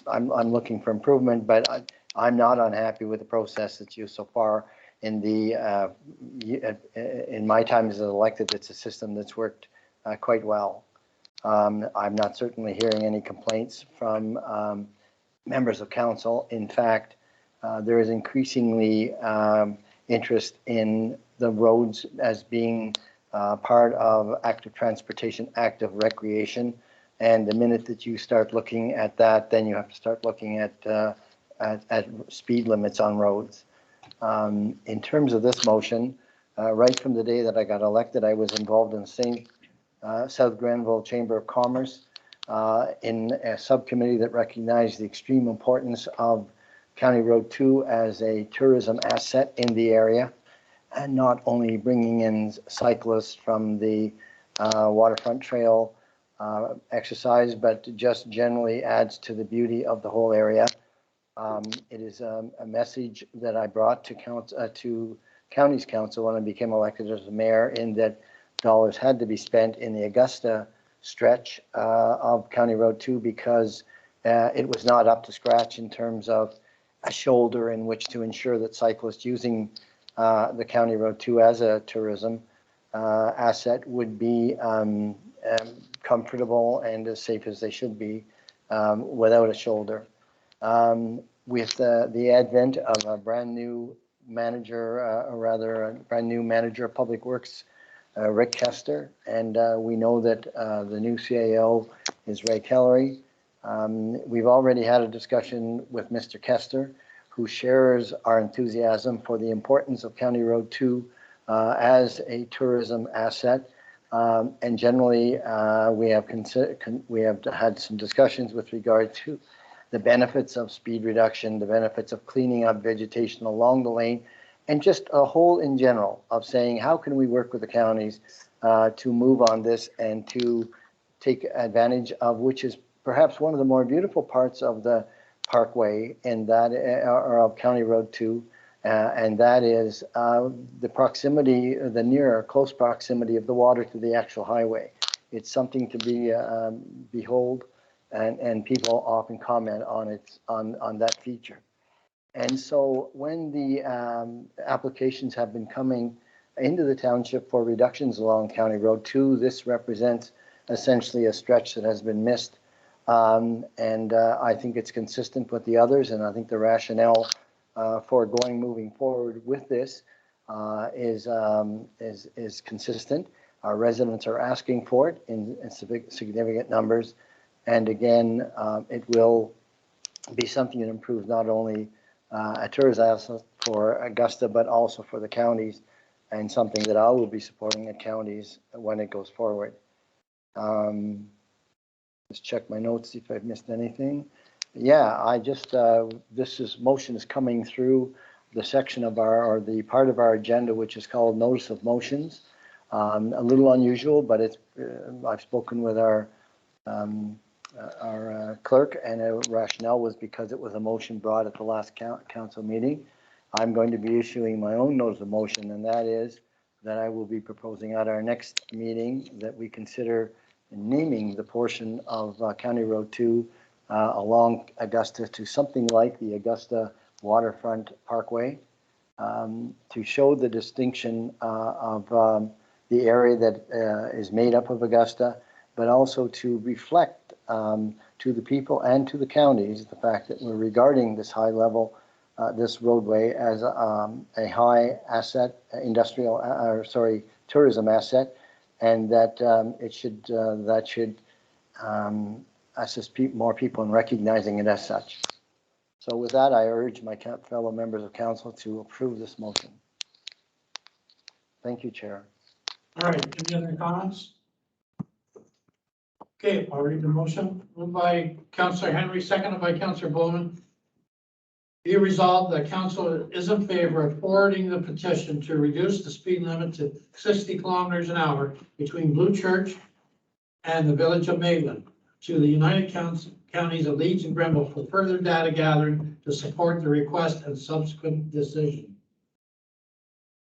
Speaker 5: I'm looking for improvement, but I'm not unhappy with the process that's used so far. In my time as elected, it's a system that's worked quite well. I'm not certainly hearing any complaints from members of council. In fact, there is increasingly interest in the roads as being part of active transportation, active recreation. And the minute that you start looking at that, then you have to start looking at speed limits on roads. In terms of this motion, right from the day that I got elected, I was involved in South Granville Chamber of Commerce in a subcommittee that recognized the extreme importance of County Road 2 as a tourism asset in the area, and not only bringing in cyclists from the waterfront trail exercise, but just generally adds to the beauty of the whole area. It is a message that I brought to County's Council when I became elected as a mayor, in that dollars had to be spent in the Augusta stretch of County Road 2 because it was not up to scratch in terms of a shoulder in which to ensure that cyclists using the County Road 2 as a tourism asset would be comfortable and as safe as they should be without a shoulder. With the advent of a brand new manager, a brand new manager of Public Works, Rick Kester, and we know that the new CAO is Ray Kellery. We've already had a discussion with Mr. Kester, who shares our enthusiasm for the importance of County Road 2 as a tourism asset. And generally, we have had some discussions with regard to the benefits of speed reduction, the benefits of cleaning up vegetation along the lane, and just a whole in general of saying, how can we work with the counties to move on this and to take advantage of, which is perhaps one of the more beautiful parts of the Parkway, and that or of County Road 2, and that is the proximity, the near or close proximity of the water to the actual highway. It's something to behold, and people often comment on it, on that feature. And so when the applications have been coming into the township for reductions along County Road 2, this represents essentially a stretch that has been missed. And I think it's consistent with the others, and I think the rationale for moving forward with this is consistent. Our residents are asking for it in significant numbers, and again, it will be something that improves not only a tourism asset for Augusta, but also for the counties, and something that I will be supporting at counties when it goes forward. Just check my notes, see if I've missed anything. Yeah, I just, motion is coming through the section of or the part of our agenda, which is called Notice of Motions. A little unusual, but it's, I've spoken with our clerk, and a rationale was because it was a motion brought at the last council meeting. I'm going to be issuing my own notice of motion, and that is that I will be proposing at our next meeting that we consider naming the portion of County Road 2 along Augusta to something like the Augusta Waterfront Parkway, to show the distinction of the area that is made up of Augusta, but also to reflect to the people and to the counties the fact that we're regarding this high level this roadway as a high asset, tourism asset, and that that should assist more people in recognizing it as such. So with that, I urge my fellow members of council to approve this motion. Thank you, Chair.
Speaker 4: All right, any other comments? Okay, I'll read the motion. Moved by Councillor Henry, seconded by Councillor Bowman. Be resolved that council is in favor of forwarding the petition to reduce the speed limit to 60 kilometers an hour between Blue Church and the village of Maitland to the United Counties of Leeds and Grenville for further data gathering to support the request and subsequent decision.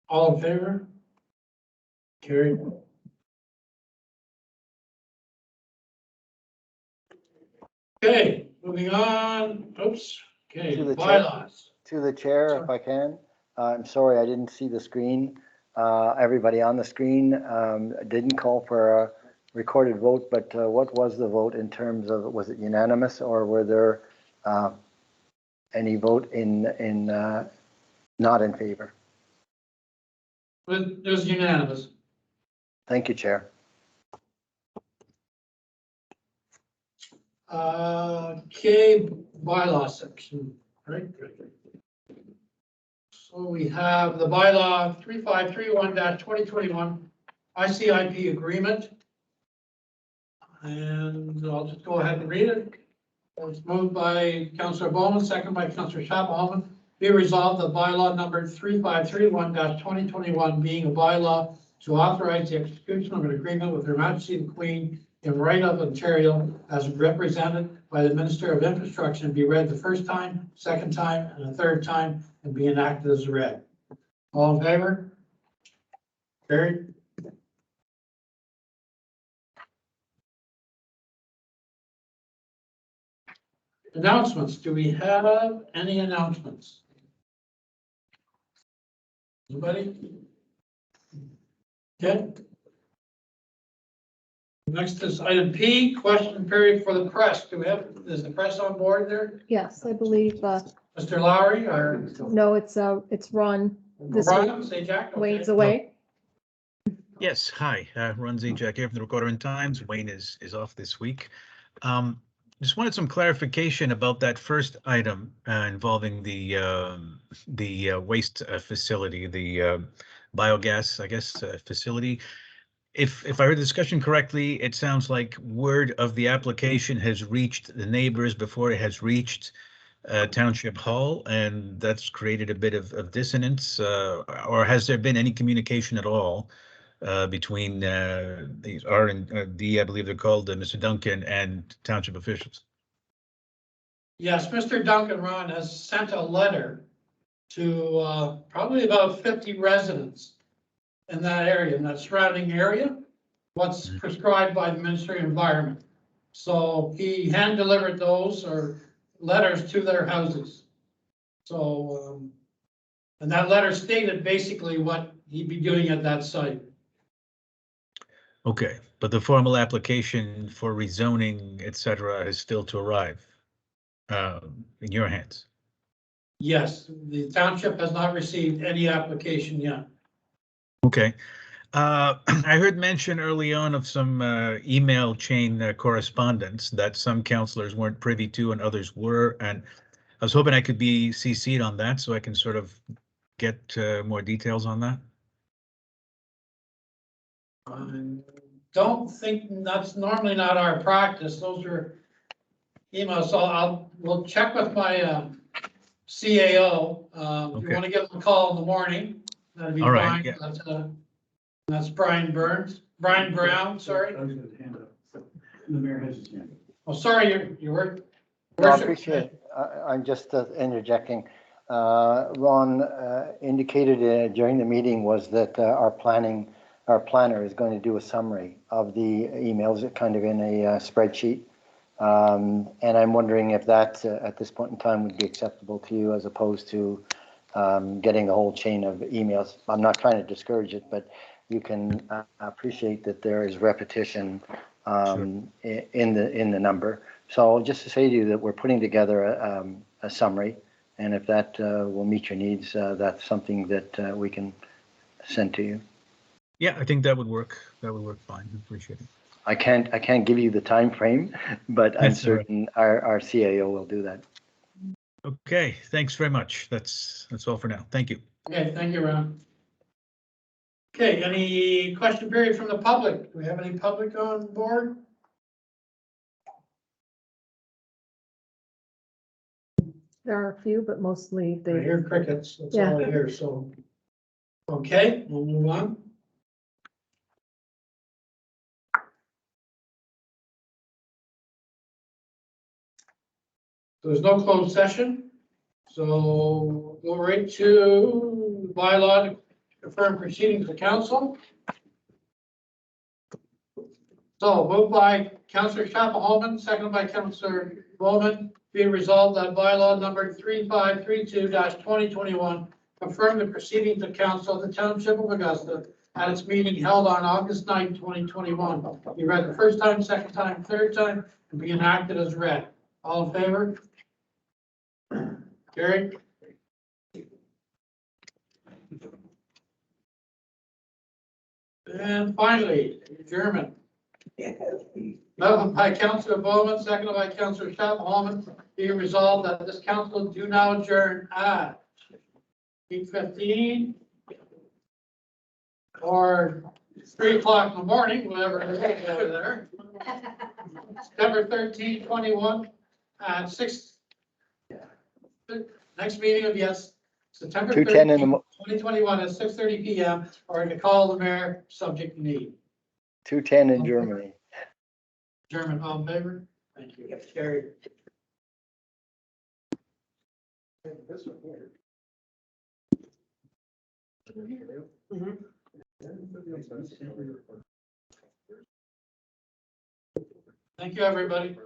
Speaker 4: All in favor? Carried. Okay, moving on. Oops. Okay,
Speaker 5: To the
Speaker 4: bylaws.
Speaker 5: To the chair, if I can. I'm sorry, I didn't see the screen. Everybody on the screen didn't call for a recorded vote, but what was the vote in terms of, was it unanimous, or were there any vote in not in favor?
Speaker 4: It was unanimous.
Speaker 5: Thank you, Chair.
Speaker 4: Okay, bylaw section, right? So we have the bylaw 3531-2021 ICIP agreement. And I'll just go ahead and read it. It's moved by Councillor Bowman, second by Councillor Chapman. Be resolved that bylaw number 3531-2021 being a bylaw to authorize the execution of an agreement with Her Majesty the Queen in right of Ontario as represented by the Minister of Infrastructure and be read the first time, second time, and a third time, and be enacted as read. All in favor? Carried. Announcements. Do we have any announcements? Anybody? Okay. Next is item P, question period for the press. Do we have, is the press on board there?
Speaker 2: Yes, I believe,
Speaker 4: Mr. Lowry or?
Speaker 2: no, it's Ron. This
Speaker 4: Ron, say Jack. Okay.
Speaker 2: Wayne's away.
Speaker 15: Yes, hi, Ron Zajac here from the Recorder and Times. Wayne is off this week. Just wanted some clarification about that first item involving the waste facility, the biogas, I guess, facility. If I heard the discussion correctly, it sounds like word of the application has reached the neighbors before it has reached Township Hall, and that's created a bit of dissonance. Or has there been any communication at all between these R&D, I believe they're called, Mr. Duncan, and Township officials?
Speaker 4: Yes, Mr. Duncan, Ron, has sent a letter to probably about 50 residents in that area, in that surrounding area, what's prescribed by the Ministry of Environment. So he hand delivered those or letters to their houses. So, and that letter stated basically what he'd be doing at that site.
Speaker 15: Okay, but the formal application for rezoning, et cetera, is still to arrive in your hands?
Speaker 4: Yes, the township has not received any application yet.
Speaker 15: Okay. I heard mention early on of some email chain correspondence that some councillors weren't privy to and others were, and I was hoping I could be CC'd on that so I can sort of get more details on that.
Speaker 4: I don't think that's normally not our practice. Those are emails. So we'll check with my CAO. If you want to give them a call in the morning, that'd be fine. Yeah. That's Brian Brown, sorry.
Speaker 9: The mayor has his hand.
Speaker 4: Oh, sorry, you were.
Speaker 5: No, I appreciate it. I'm just interjecting. Ron indicated during the meeting was that our planner is going to do a summary of the emails, kind of in a spreadsheet. And I'm wondering if that at this point in time would be acceptable to you as opposed to getting the whole chain of emails. I'm not trying to discourage it, but you can appreciate that there is repetition in the number. So just to say to you that we're putting together a summary, And if that will meet your needs, that's something that we can send to you.
Speaker 15: Yeah, I think that would work. That would work fine. Appreciate it.
Speaker 5: I can't give you the time frame, but I'm
Speaker 15: That's all right.
Speaker 5: certain our CAO will do that.
Speaker 15: Okay, thanks very much. That's all for now. Thank you.
Speaker 4: Okay, thank you, Ron. Okay, any question period from the public? Do we have any public on board?
Speaker 2: There are a few, but mostly
Speaker 4: I
Speaker 2: they,
Speaker 4: hear crickets, that's
Speaker 2: Yeah.
Speaker 4: all I hear, so. Okay, we'll move on. So there's no closed session, so we'll right to bylaw to confirm proceedings of council. So moved by Councillor Chapel-Holman, seconded by Councillor Bowman, be it resolved that bylaw number 3532-2021 confirm the proceedings of council of the Township of Augusta at its meeting held on August 9, 2021. Be read the first time, second time, third time, and be enacted as read. All in favor? Carried. And finally, adjournment. Moved by Councillor Bowman, seconded by Councillor Chapel-Holman, be resolved that this council do now adjourn at 8:15 or 3 o'clock in the morning, whatever it is over there. September 13, 21 at 6. Next meeting will be at September
Speaker 5: 2:10 in the
Speaker 4: 2021 at 6:30 p.m. or to call the mayor subject to need.
Speaker 5: 2:10 in Germany.
Speaker 4: German, all in favor? Thank you. Carried.
Speaker 11: This one here.
Speaker 4: Thank you, everybody.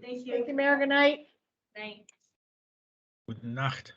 Speaker 13: Thank you.
Speaker 2: Thank you, Mayor. Good night.
Speaker 13: Thanks.
Speaker 15: Gute Nacht.